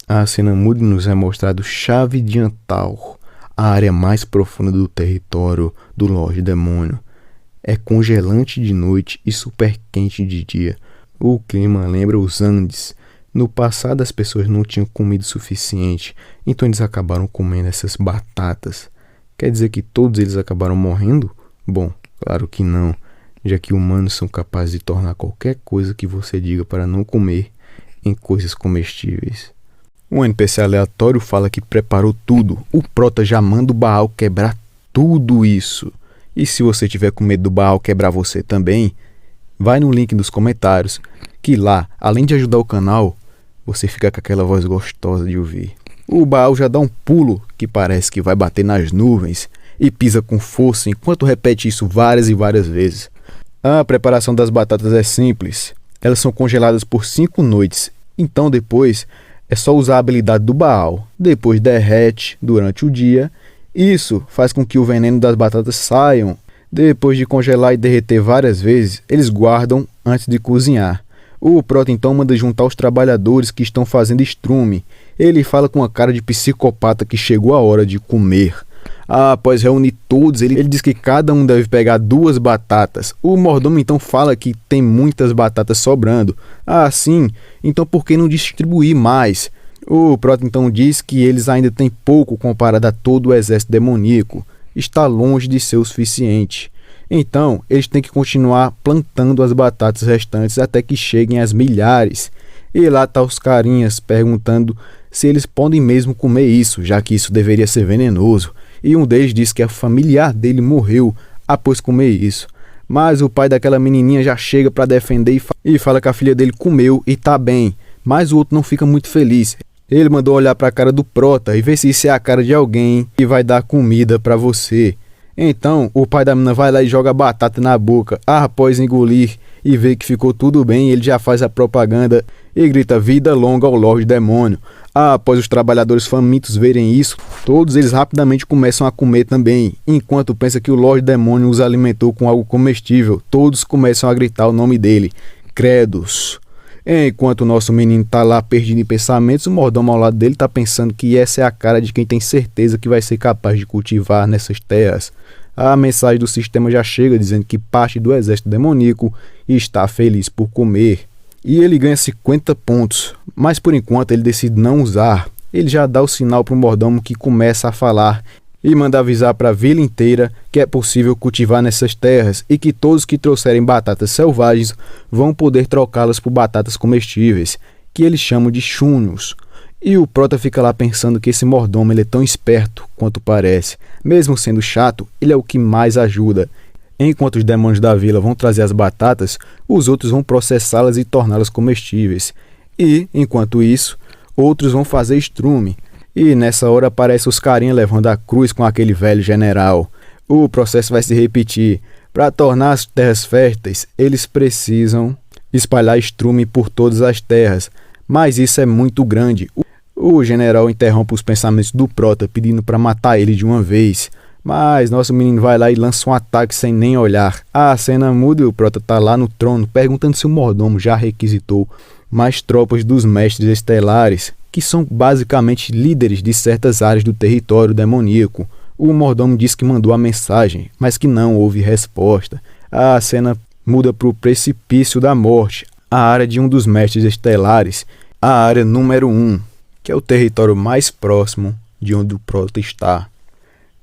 A cena muda e nos é mostrado Chave de Antaur, a área mais profunda do território do Lorde Demônio. É congelante de noite e super quente de dia. O clima lembra os Andes. No passado as pessoas não tinham comida suficiente, então eles acabaram comendo essas batatas. Quer dizer que todos eles acabaram morrendo? Bom, claro que não, já que humanos são capazes de tornar qualquer coisa que você diga para não comer em coisas comestíveis. Um NPC aleatório fala que preparou tudo. O prota já manda o Baal quebrar tudo isso. E se você tiver com medo do Baal quebrar você também, vai no link dos comentários, que lá, além de ajudar o canal, você fica com aquela voz gostosa de ouvir. O Baal já dá um pulo que parece que vai bater nas nuvens e pisa com força enquanto repete isso várias e várias vezes. A preparação das batatas é simples. Elas são congeladas por 5 noites, então depois é só usar a habilidade do Baal. Depois derrete durante o dia. Isso faz com que o veneno das batatas saiam. Depois de congelar e derreter várias vezes, eles guardam antes de cozinhar. O prota então manda juntar os trabalhadores que estão fazendo estrume. Ele fala com a cara de psicopata que chegou a hora de comer. Após reunir todos, ele diz que cada um deve pegar 2 batatas. O mordomo então fala que tem muitas batatas sobrando. Sim, então por que não distribuir mais? O prota então diz que eles ainda têm pouco comparado a todo o exército demoníaco. Está longe de ser o suficiente. Então, eles têm que continuar plantando as batatas restantes até que cheguem às milhares. E lá tá os carinhas perguntando se eles podem mesmo comer isso, já que isso deveria ser venenoso. E um deles diz que a familiar dele morreu após comer isso. Mas o pai daquela menininha já chega para defender e fala que a filha dele comeu e tá bem. Mas o outro não fica muito feliz. Ele mandou olhar para a cara do prota e ver se isso é a cara de alguém que vai dar comida para você. Então, o pai da menina vai lá e joga a batata na boca. Após engolir e ver que ficou tudo bem, ele já faz a propaganda e grita vida longa ao Lorde Demônio. Após os trabalhadores famintos verem isso, todos eles rapidamente começam a comer também. Enquanto pensa que o Lorde Demônio os alimentou com algo comestível, todos começam a gritar o nome dele, Credos. Enquanto o nosso menino está lá perdido em pensamentos, o mordomo ao lado dele está pensando que essa é a cara de quem tem certeza que vai ser capaz de cultivar nessas terras. A mensagem do sistema já chega dizendo que parte do exército demoníaco está feliz por comer. E ele ganha 50 pontos, mas por enquanto ele decide não usar. Ele já dá o sinal para o mordomo que começa a falar e manda avisar para a vila inteira que é possível cultivar nessas terras e que todos que trouxerem batatas selvagens vão poder trocá-las por batatas comestíveis, que eles chamam de chunhos. E o prota fica lá pensando que esse mordomo ele é tão esperto quanto parece. Mesmo sendo chato, ele é o que mais ajuda. Enquanto os demônios da vila vão trazer as batatas, os outros vão processá-las e torná-las comestíveis. E, enquanto isso, outros vão fazer estrume. E nessa hora aparece os carinha levando a cruz com aquele velho general. O processo vai se repetir. Para tornar as terras férteis, eles precisam espalhar estrume por todas as terras. Mas isso é muito grande. O general interrompe os pensamentos do prota, pedindo para matar ele de uma vez. Mas nosso menino vai lá e lança um ataque sem nem olhar. A cena muda e o prota tá lá no trono, perguntando se o mordomo já requisitou mais tropas dos mestres estelares, que são basicamente líderes de certas áreas do território demoníaco. O mordomo diz que mandou a mensagem, mas que não houve resposta. A cena muda para o precipício da morte, a área de um dos mestres estelares, a área número 1, que é o território mais próximo de onde o prota está.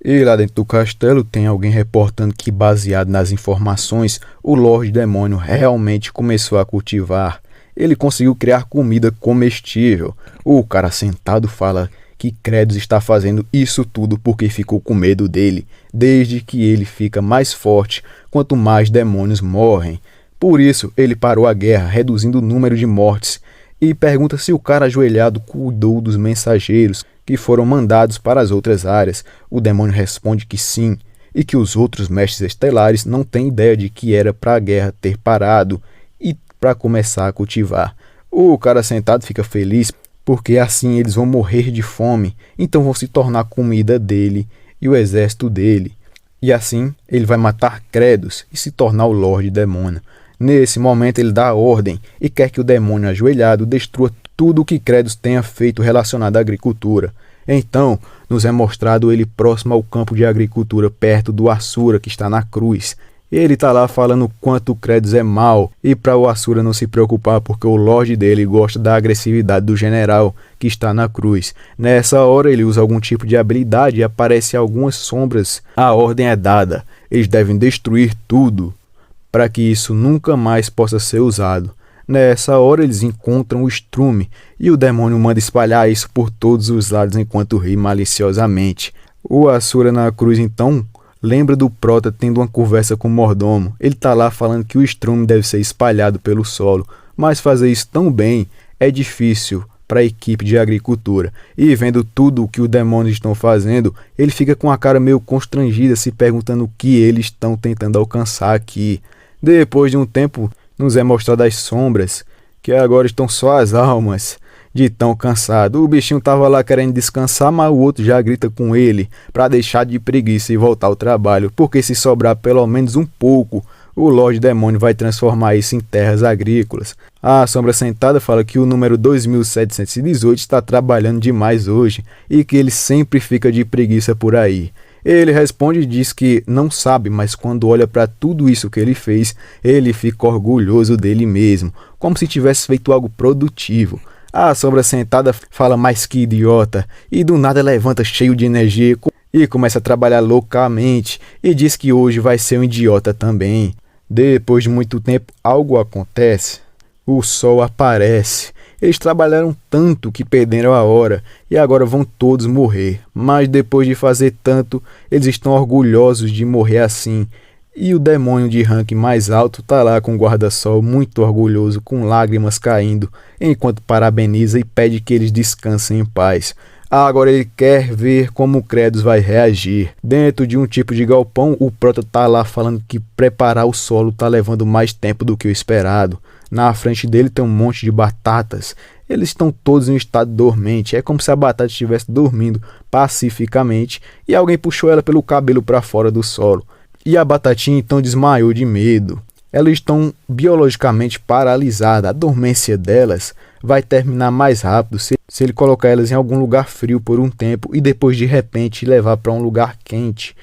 E lá dentro do castelo tem alguém reportando que, baseado nas informações, o Lorde Demônio realmente começou a cultivar. Ele conseguiu criar comida comestível. O cara sentado fala que Credos está fazendo isso tudo porque ficou com medo dele, desde que ele fica mais forte quanto mais demônios morrem. Por isso, ele parou a guerra, reduzindo o número de mortes, e pergunta se o cara ajoelhado cuidou dos mensageiros que foram mandados para as outras áreas. O demônio responde que sim, e que os outros mestres estelares não têm ideia de que era para a guerra ter parado e para começar a cultivar. O cara sentado fica feliz porque assim eles vão morrer de fome, então vão se tornar comida dele e o exército dele. E assim ele vai matar Credos e se tornar o Lorde Demônio. Nesse momento ele dá a ordem e quer que o demônio ajoelhado destrua tudo o que Credos tenha feito relacionado à agricultura. Então, nos é mostrado ele próximo ao campo de agricultura, perto do Asura, que está na cruz. Ele está lá falando o quanto o Credos é mau, e para o Asura não se preocupar porque o Lorde dele gosta da agressividade do general, que está na cruz. Nessa hora ele usa algum tipo de habilidade e aparecem algumas sombras. A ordem é dada, eles devem destruir tudo, para que isso nunca mais possa ser usado. Nessa hora eles encontram o estrume e o demônio manda espalhar isso por todos os lados enquanto ri maliciosamente. O Asura na cruz então lembra do Prota tendo uma conversa com o mordomo. Ele tá lá falando que o estrume deve ser espalhado pelo solo, mas fazer isso tão bem é difícil para a equipe de agricultura. E vendo tudo o que os demônios estão fazendo, ele fica com a cara meio constrangida, se perguntando o que eles estão tentando alcançar aqui. Depois de um tempo, nos é mostrado as sombras, que agora estão só as almas, de tão cansado. O bichinho tava lá querendo descansar, mas o outro já grita com ele para deixar de preguiça e voltar ao trabalho, porque se sobrar pelo menos um pouco, o Lorde Demônio vai transformar isso em terras agrícolas. A Sombra Sentada fala que o número 2718 está trabalhando demais hoje e que ele sempre fica de preguiça por aí. Ele responde e diz que não sabe, mas quando olha para tudo isso que ele fez, ele fica orgulhoso dele mesmo, como se tivesse feito algo produtivo. A Sombra Sentada fala mais que idiota e do nada levanta cheio de energia e começa a trabalhar loucamente e diz que hoje vai ser um idiota também. Depois de muito tempo, algo acontece. O sol aparece. Eles trabalharam tanto que perderam a hora e agora vão todos morrer. Mas depois de fazer tanto, eles estão orgulhosos de morrer assim. E o demônio de ranking mais alto tá lá com o guarda-sol muito orgulhoso, com lágrimas caindo, enquanto parabeniza e pede que eles descansem em paz. Agora ele quer ver como o Kratos vai reagir. Dentro de um tipo de galpão, o Prota tá lá falando que preparar o solo tá levando mais tempo do que o esperado. Na frente dele tem um monte de batatas. Eles estão todos em estado dormente. É como se a batata estivesse dormindo pacificamente e alguém puxou ela pelo cabelo para fora do solo. E a batatinha então desmaiou de medo. Elas estão biologicamente paralisadas. A dormência delas vai terminar mais rápido se ele colocar elas em algum lugar frio por um tempo e depois de repente levar para um lugar quente.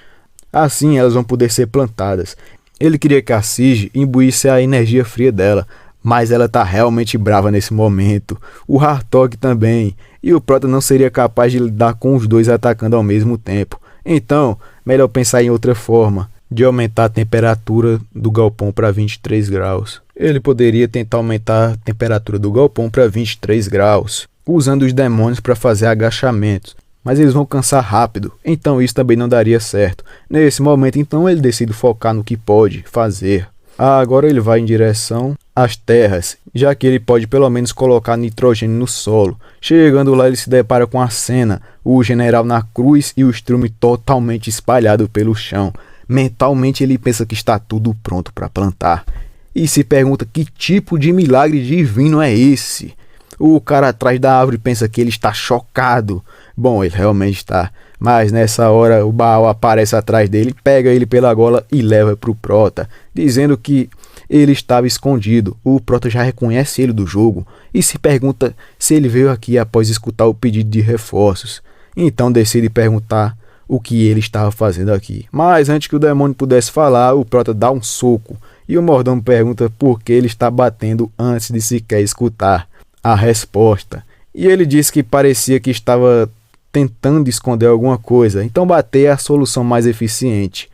Assim elas vão poder ser plantadas. Ele queria que a Sige imbuísse a energia fria dela, mas ela está realmente brava nesse momento. O Hartog também. E o Prota não seria capaz de lidar com os dois atacando ao mesmo tempo. Então, melhor pensar em outra forma de aumentar a temperatura do galpão para 23 graus. Ele poderia tentar aumentar a temperatura do galpão para 23 graus, usando os demônios para fazer agachamentos. Mas eles vão cansar rápido, então isso também não daria certo. Nesse momento, então, ele decide focar no que pode fazer. Agora ele vai em direção às terras, já que ele pode pelo menos colocar nitrogênio no solo. Chegando lá, ele se depara com a cena, o general na cruz e o estrume totalmente espalhado pelo chão. Mentalmente ele pensa que está tudo pronto para plantar. E se pergunta que tipo de milagre divino é esse. O cara atrás da árvore pensa que ele está chocado. Bom, ele realmente está. Mas nessa hora o Baal aparece atrás dele, pega ele pela gola e leva para o Prota, dizendo que ele estava escondido. O Prota já reconhece ele do jogo e se pergunta se ele veio aqui após escutar o pedido de reforços. Então decide perguntar o que ele estava fazendo aqui. Mas antes que o demônio pudesse falar, o Prota dá um soco e o mordomo pergunta por que ele está batendo antes de sequer escutar a resposta. E ele disse que parecia que estava tentando esconder alguma coisa, então bater é a solução mais eficiente.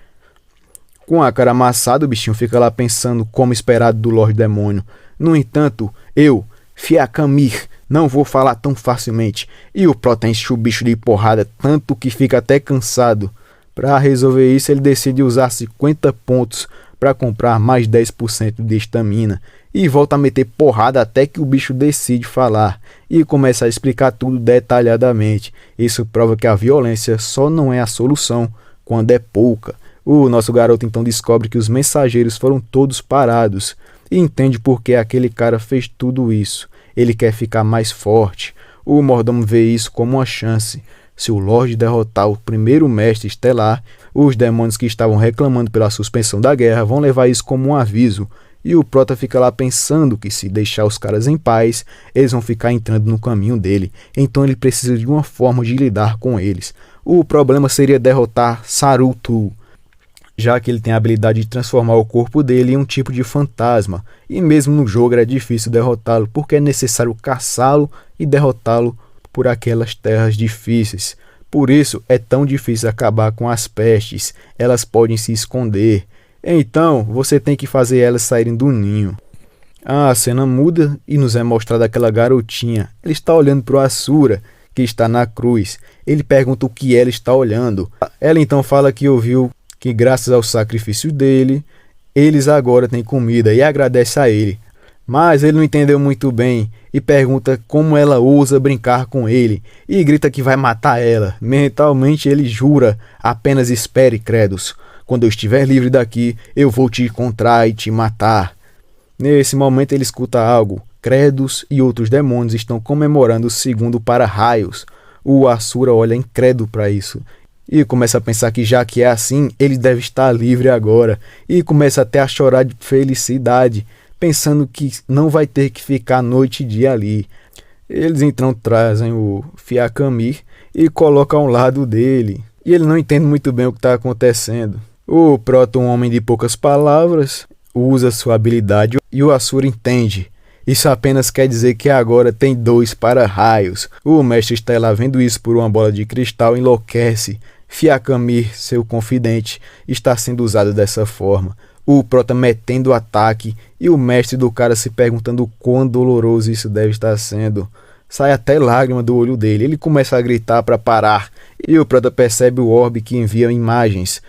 Com a cara amassada, o bichinho fica lá pensando como esperado do Lorde Demônio. No entanto, eu, Fiakamir, não vou falar tão facilmente. E o Prota enche o bicho de porrada, tanto que fica até cansado. Para resolver isso, ele decide usar 50 pontos para comprar mais 10% de estamina. E volta a meter porrada até que o bicho decide falar. E começa a explicar tudo detalhadamente. Isso prova que a violência só não é a solução quando é pouca. O nosso garoto então descobre que os mensageiros foram todos parados. E entende por que aquele cara fez tudo isso. Ele quer ficar mais forte. O mordomo vê isso como uma chance. Se o Lorde derrotar o primeiro mestre estelar, os demônios que estavam reclamando pela suspensão da guerra vão levar isso como um aviso. E o Prota fica lá pensando que se deixar os caras em paz, eles vão ficar entrando no caminho dele. Então ele precisa de uma forma de lidar com eles. O problema seria derrotar Sarutu, já que ele tem a habilidade de transformar o corpo dele em um tipo de fantasma. E mesmo no jogo era difícil derrotá-lo, porque é necessário caçá-lo e derrotá-lo por aquelas terras difíceis. Por isso é tão difícil acabar com as pestes, elas podem se esconder. Então você tem que fazer elas saírem do ninho. A cena muda e nos é mostrada aquela garotinha. Ela está olhando para o Asura, que está na cruz. Ele pergunta o que ela está olhando. Ela então fala que ouviu que graças ao sacrifício dele, eles agora têm comida e agradece a ele. Mas ele não entendeu muito bem e pergunta como ela ousa brincar com ele e grita que vai matar ela. Mentalmente ele jura: apenas espere, Credos. Quando eu estiver livre daqui, eu vou te encontrar e te matar. Nesse momento ele escuta algo. Credos e outros demônios estão comemorando o segundo para-raios. O Asura olha incrédulo para isso e começa a pensar que, já que é assim, ele deve estar livre agora, e começa até a chorar de felicidade, pensando que não vai ter que ficar noite e dia ali. Eles então trazem o Fiacamir e colocam ao lado dele, e ele não entende muito bem o que está acontecendo. O Proto, um homem de poucas palavras, usa sua habilidade e o Asura entende. Isso apenas quer dizer que agora tem 2 para-raios. O mestre Estelar, vendo isso por uma bola de cristal, enlouquece. Fiacamir, seu confidente, está sendo usado dessa forma. O Prota metendo o ataque e o mestre do cara se perguntando quão doloroso isso deve estar sendo. Sai até lágrima do olho dele. Ele começa a gritar para parar e o Prota percebe o orbe que envia imagens.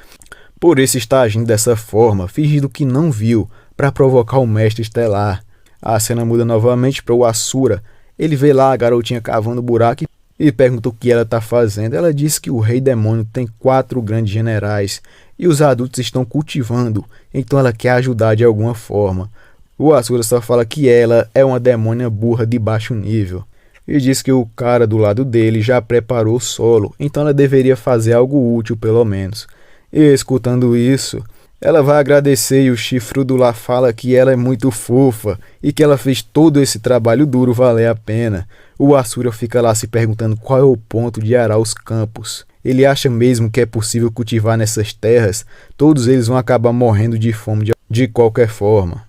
Por isso está agindo dessa forma, fingindo que não viu, para provocar o mestre Estelar. A cena muda novamente para o Asura. Ele vê lá a garotinha cavando buraco e pergunta o que ela está fazendo. Ela diz que o rei demônio tem 4 grandes generais e os adultos estão cultivando, então ela quer ajudar de alguma forma. O Asura só fala que ela é uma demônia burra de baixo nível e diz que o cara do lado dele já preparou o solo, então ela deveria fazer algo útil pelo menos. E escutando isso, ela vai agradecer e o chifrudo lá fala que ela é muito fofa e que ela fez todo esse trabalho duro valer a pena. O Asura fica lá se perguntando qual é o ponto de arar os campos. Ele acha mesmo que é possível cultivar nessas terras. Todos eles vão acabar morrendo de fome de qualquer forma.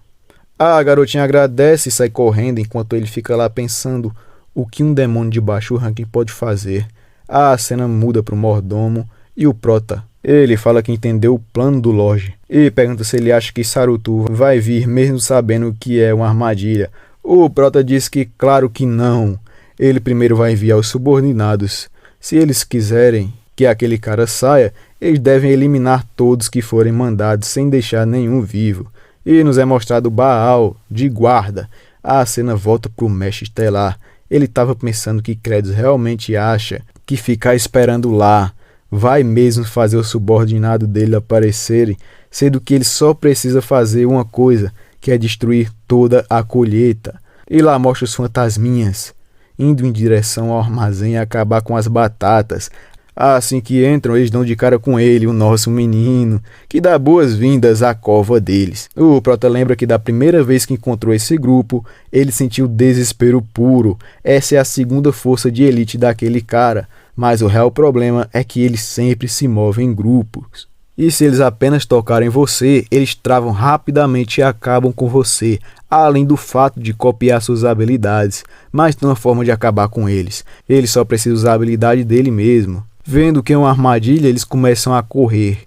A garotinha agradece e sai correndo enquanto ele fica lá pensando o que um demônio de baixo ranking pode fazer. A cena muda para o mordomo e o Prota. Ele fala que entendeu o plano do Lorde e pergunta se ele acha que Sarutu vai vir mesmo sabendo que é uma armadilha. O Prota diz que claro que não. Ele primeiro vai enviar os subordinados. Se eles quiserem que aquele cara saia, eles devem eliminar todos que forem mandados sem deixar nenhum vivo. E nos é mostrado Baal de guarda. A cena volta para o mestre Estelar. Ele estava pensando que Credos realmente acha que ficar esperando lá vai mesmo fazer o subordinado dele aparecerem, sendo que ele só precisa fazer uma coisa, que é destruir toda a colheita. E lá mostra os fantasminhas indo em direção ao armazém e acabar com as batatas. Assim que entram, eles dão de cara com ele, o nosso menino, que dá boas-vindas à cova deles. O Prota lembra que da primeira vez que encontrou esse grupo, ele sentiu desespero puro. Essa é a segunda força de elite daquele cara. Mas o real problema é que eles sempre se movem em grupos. E se eles apenas tocarem você, eles travam rapidamente e acabam com você, além do fato de copiar suas habilidades, mas tem uma forma de acabar com eles. Ele só precisa usar a habilidade dele mesmo. Vendo que é uma armadilha, eles começam a correr.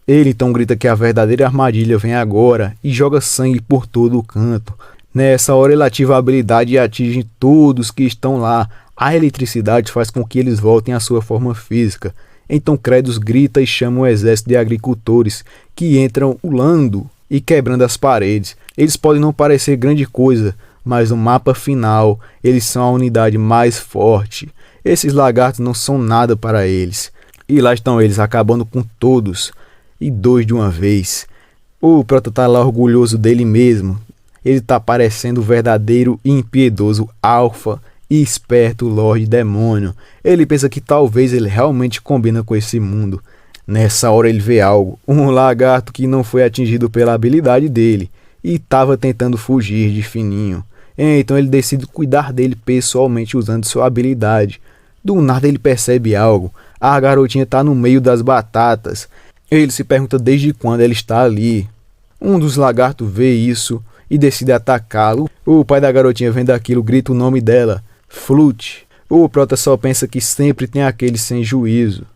Ele então grita que a verdadeira armadilha vem agora e joga sangue por todo o canto. Nessa hora ele ativa a habilidade e atinge todos que estão lá. A eletricidade faz com que eles voltem à sua forma física. Então Credos grita e chama o exército de agricultores, que entram pulando e quebrando as paredes. Eles podem não parecer grande coisa, mas no mapa final eles são a unidade mais forte. Esses lagartos não são nada para eles. E lá estão eles acabando com todos, e 2 de uma vez. O Prota tá lá orgulhoso dele mesmo. Ele tá parecendo o verdadeiro e impiedoso alfa e esperto Lorde Demônio. Ele pensa que talvez ele realmente combina com esse mundo. Nessa hora ele vê algo, um lagarto que não foi atingido pela habilidade dele e estava tentando fugir de fininho. Então ele decide cuidar dele pessoalmente usando sua habilidade. Do nada ele percebe algo, a garotinha está no meio das batatas. Ele se pergunta desde quando ela está ali. Um dos lagartos vê isso e decide atacá-lo. O pai da garotinha vendo aquilo grita o nome dela, Flute. O Prota só pensa que sempre tem aquele sem juízo.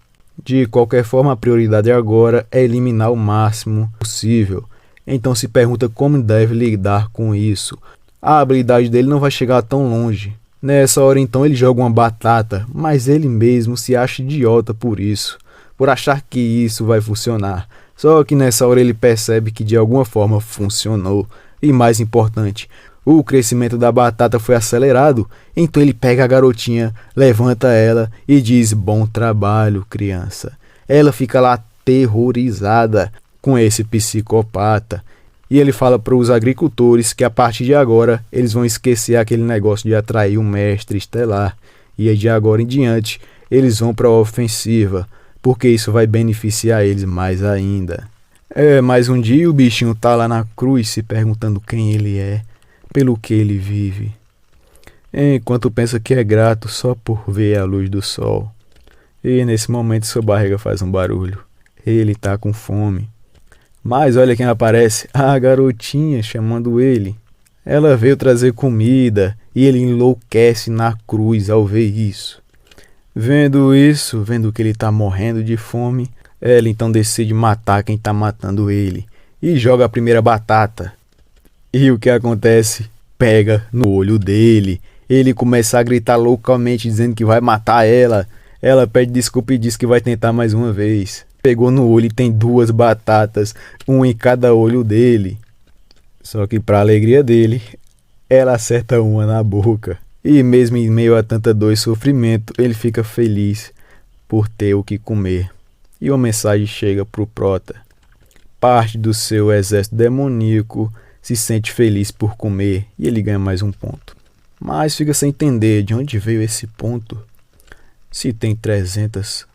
De qualquer forma, a prioridade agora é eliminar o máximo possível. Então se pergunta como deve lidar com isso. a habilidade dele não vai chegar tão longe. Nessa hora então ele joga uma batata, mas ele mesmo se acha idiota por isso, por achar que isso vai funcionar. Só que nessa hora ele percebe que de alguma forma funcionou. E mais importante, o crescimento da batata foi acelerado. Então ele pega a garotinha, levanta ela e diz: bom trabalho, criança. Ela fica lá aterrorizada com esse psicopata. E ele fala para os agricultores que a partir de agora eles vão esquecer aquele negócio de atrair um mestre estelar. E de agora em diante eles vão para a ofensiva, porque isso vai beneficiar eles mais ainda. Mas um dia o bichinho tá lá na cruz se perguntando quem ele é, pelo que ele vive. Enquanto pensa que é grato só por ver a luz do sol. E nesse momento sua barriga faz um barulho. Ele tá com fome. Mas olha quem aparece, a garotinha chamando ele. Ela veio trazer comida e ele enlouquece na cruz ao ver isso. Vendo isso, vendo que ele tá morrendo de fome, ela então decide matar quem tá matando ele e joga a primeira batata. E o que acontece? Pega no olho dele. Ele começa a gritar loucamente dizendo que vai matar ela. Ela pede desculpa e diz que vai tentar mais uma vez. Pegou no olho e tem 2 batatas, uma em cada olho dele. Só que para alegria dele, ela acerta uma na boca. E mesmo em meio a tanta dor e sofrimento, ele fica feliz por ter o que comer. E uma mensagem chega pro Prota. Parte do seu exército demoníaco se sente feliz por comer e ele ganha mais um ponto. Mas fica sem entender de onde veio esse ponto. Se tem 300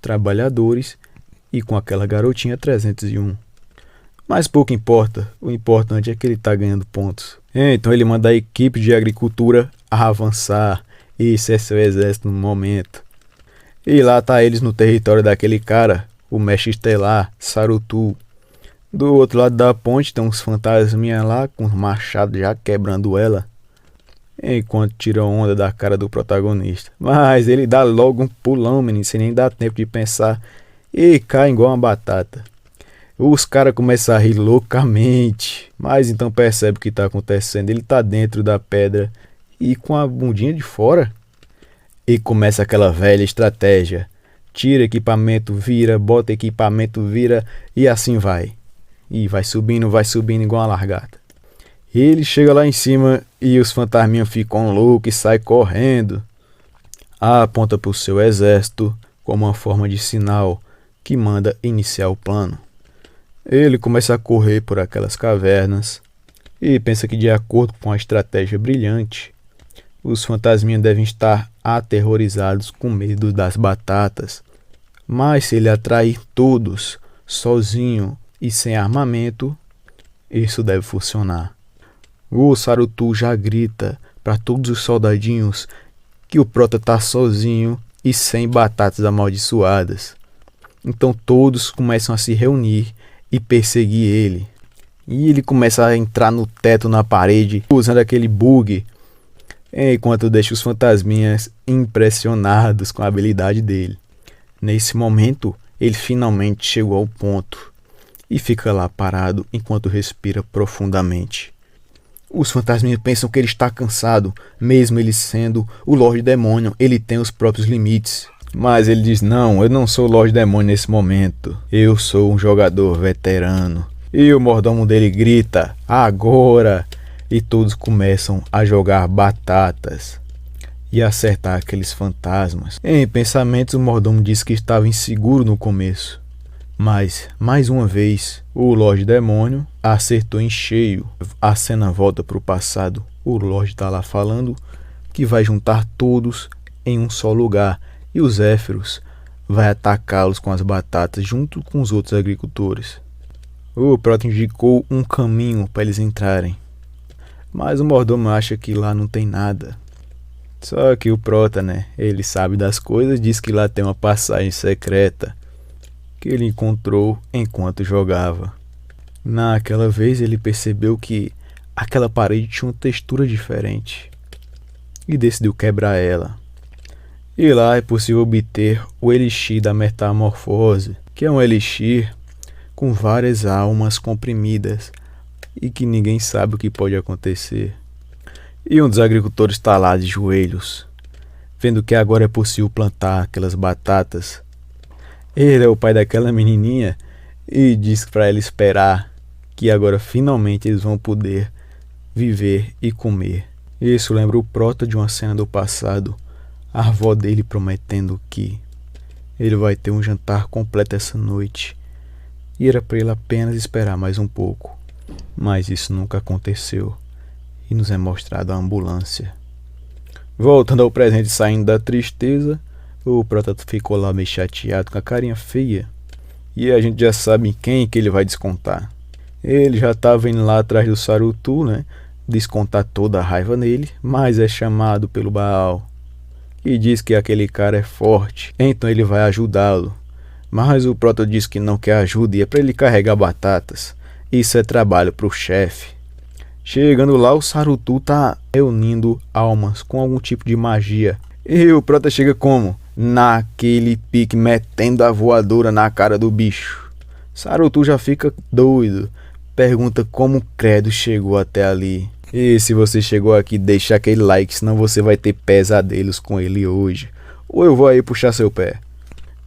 trabalhadores e com aquela garotinha 301. Mas pouco importa, o importante é que ele está ganhando pontos. Então ele manda a equipe de agricultura a avançar. Esse é seu exército no momento. E lá tá eles no território daquele cara, o mestre estelar, Sarutu. Do outro lado da ponte tem uns fantasminhas lá com os machados já quebrando ela, enquanto tira onda da cara do protagonista. Mas ele dá logo um pulão, menino, sem nem dar tempo de pensar, e cai igual uma batata. Os caras começam a rir loucamente, mas então percebe o que está acontecendo. Ele está dentro da pedra e com a bundinha de fora. E começa aquela velha estratégia. Tira equipamento, vira, bota equipamento, vira e assim vai. E vai subindo igual uma largata. Ele chega lá em cima e os fantasminhas ficam loucos e saem correndo. Aponta para o seu exército como uma forma de sinal que manda iniciar o plano. Ele começa a correr por aquelas cavernas e pensa que, de acordo com a estratégia brilhante, os fantasminhas devem estar aterrorizados com medo das batatas. Mas se ele atrair todos sozinho e sem armamento, isso deve funcionar. O Sarutu já grita para todos os soldadinhos que o Prota está sozinho e sem batatas amaldiçoadas. Então todos começam a se reunir e perseguir ele. E ele começa a entrar no teto, na parede, usando aquele bug, enquanto deixa os fantasminhas impressionados com a habilidade dele. Nesse momento, ele finalmente chegou ao ponto e fica lá parado enquanto respira profundamente. Os fantasminhas pensam que ele está cansado, mesmo ele sendo o Lorde Demônio, ele tem os próprios limites. Mas ele diz: não, eu não sou o Lorde Demônio nesse momento, eu sou um jogador veterano. E o mordomo dele grita: agora! E todos começam a jogar batatas e acertar aqueles fantasmas. Em pensamentos, o mordomo disse que estava inseguro no começo. Mas, mais uma vez, o Lorde Demônio acertou em cheio. A cena volta para o passado. O Lorde está lá falando que vai juntar todos em um só lugar. E os Zéfiros vai atacá-los com as batatas junto com os outros agricultores. O Prota indicou um caminho para eles entrarem. Mas o mordomo acha que lá não tem nada. Só que o Prota, ele sabe das coisas, diz que lá tem uma passagem secreta que ele encontrou enquanto jogava. Naquela vez ele percebeu que aquela parede tinha uma textura diferente e decidiu quebrar ela. E lá é possível obter o Elixir da Metamorfose, que é um elixir com várias almas comprimidas e que ninguém sabe o que pode acontecer. E um dos agricultores está lá de joelhos, vendo que agora é possível plantar aquelas batatas. Ele é o pai daquela menininha e diz para ela esperar, que agora finalmente eles vão poder viver e comer. Isso lembra o Prota de uma cena do passado, a avó dele prometendo que ele vai ter um jantar completo essa noite. E era para ele apenas esperar mais um pouco. Mas isso nunca aconteceu. E nos é mostrado a ambulância. Voltando ao presente, saindo da tristeza, o Prota ficou lá meio chateado, com a carinha feia. E a gente já sabe em quem que ele vai descontar. Ele já estava indo lá atrás do Sarutu, né? Descontar toda a raiva nele, mas é chamado pelo Baal. E diz que aquele cara é forte, então ele vai ajudá-lo. Mas o Prota diz que não quer ajuda e é para ele carregar batatas. Isso é trabalho para o chefe. Chegando lá, o Sarutu tá reunindo almas com algum tipo de magia. E o Prota chega como? Naquele pique, metendo a voadora na cara do bicho. Sarutu já fica doido. Pergunta como o credo chegou até ali. E se você chegou aqui, deixa aquele like, senão você vai ter pesadelos com ele hoje. Ou eu vou aí puxar seu pé.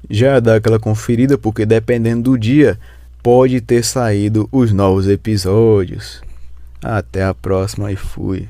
Já dá aquela conferida, porque dependendo do dia, pode ter saído os novos episódios. Até a próxima e fui.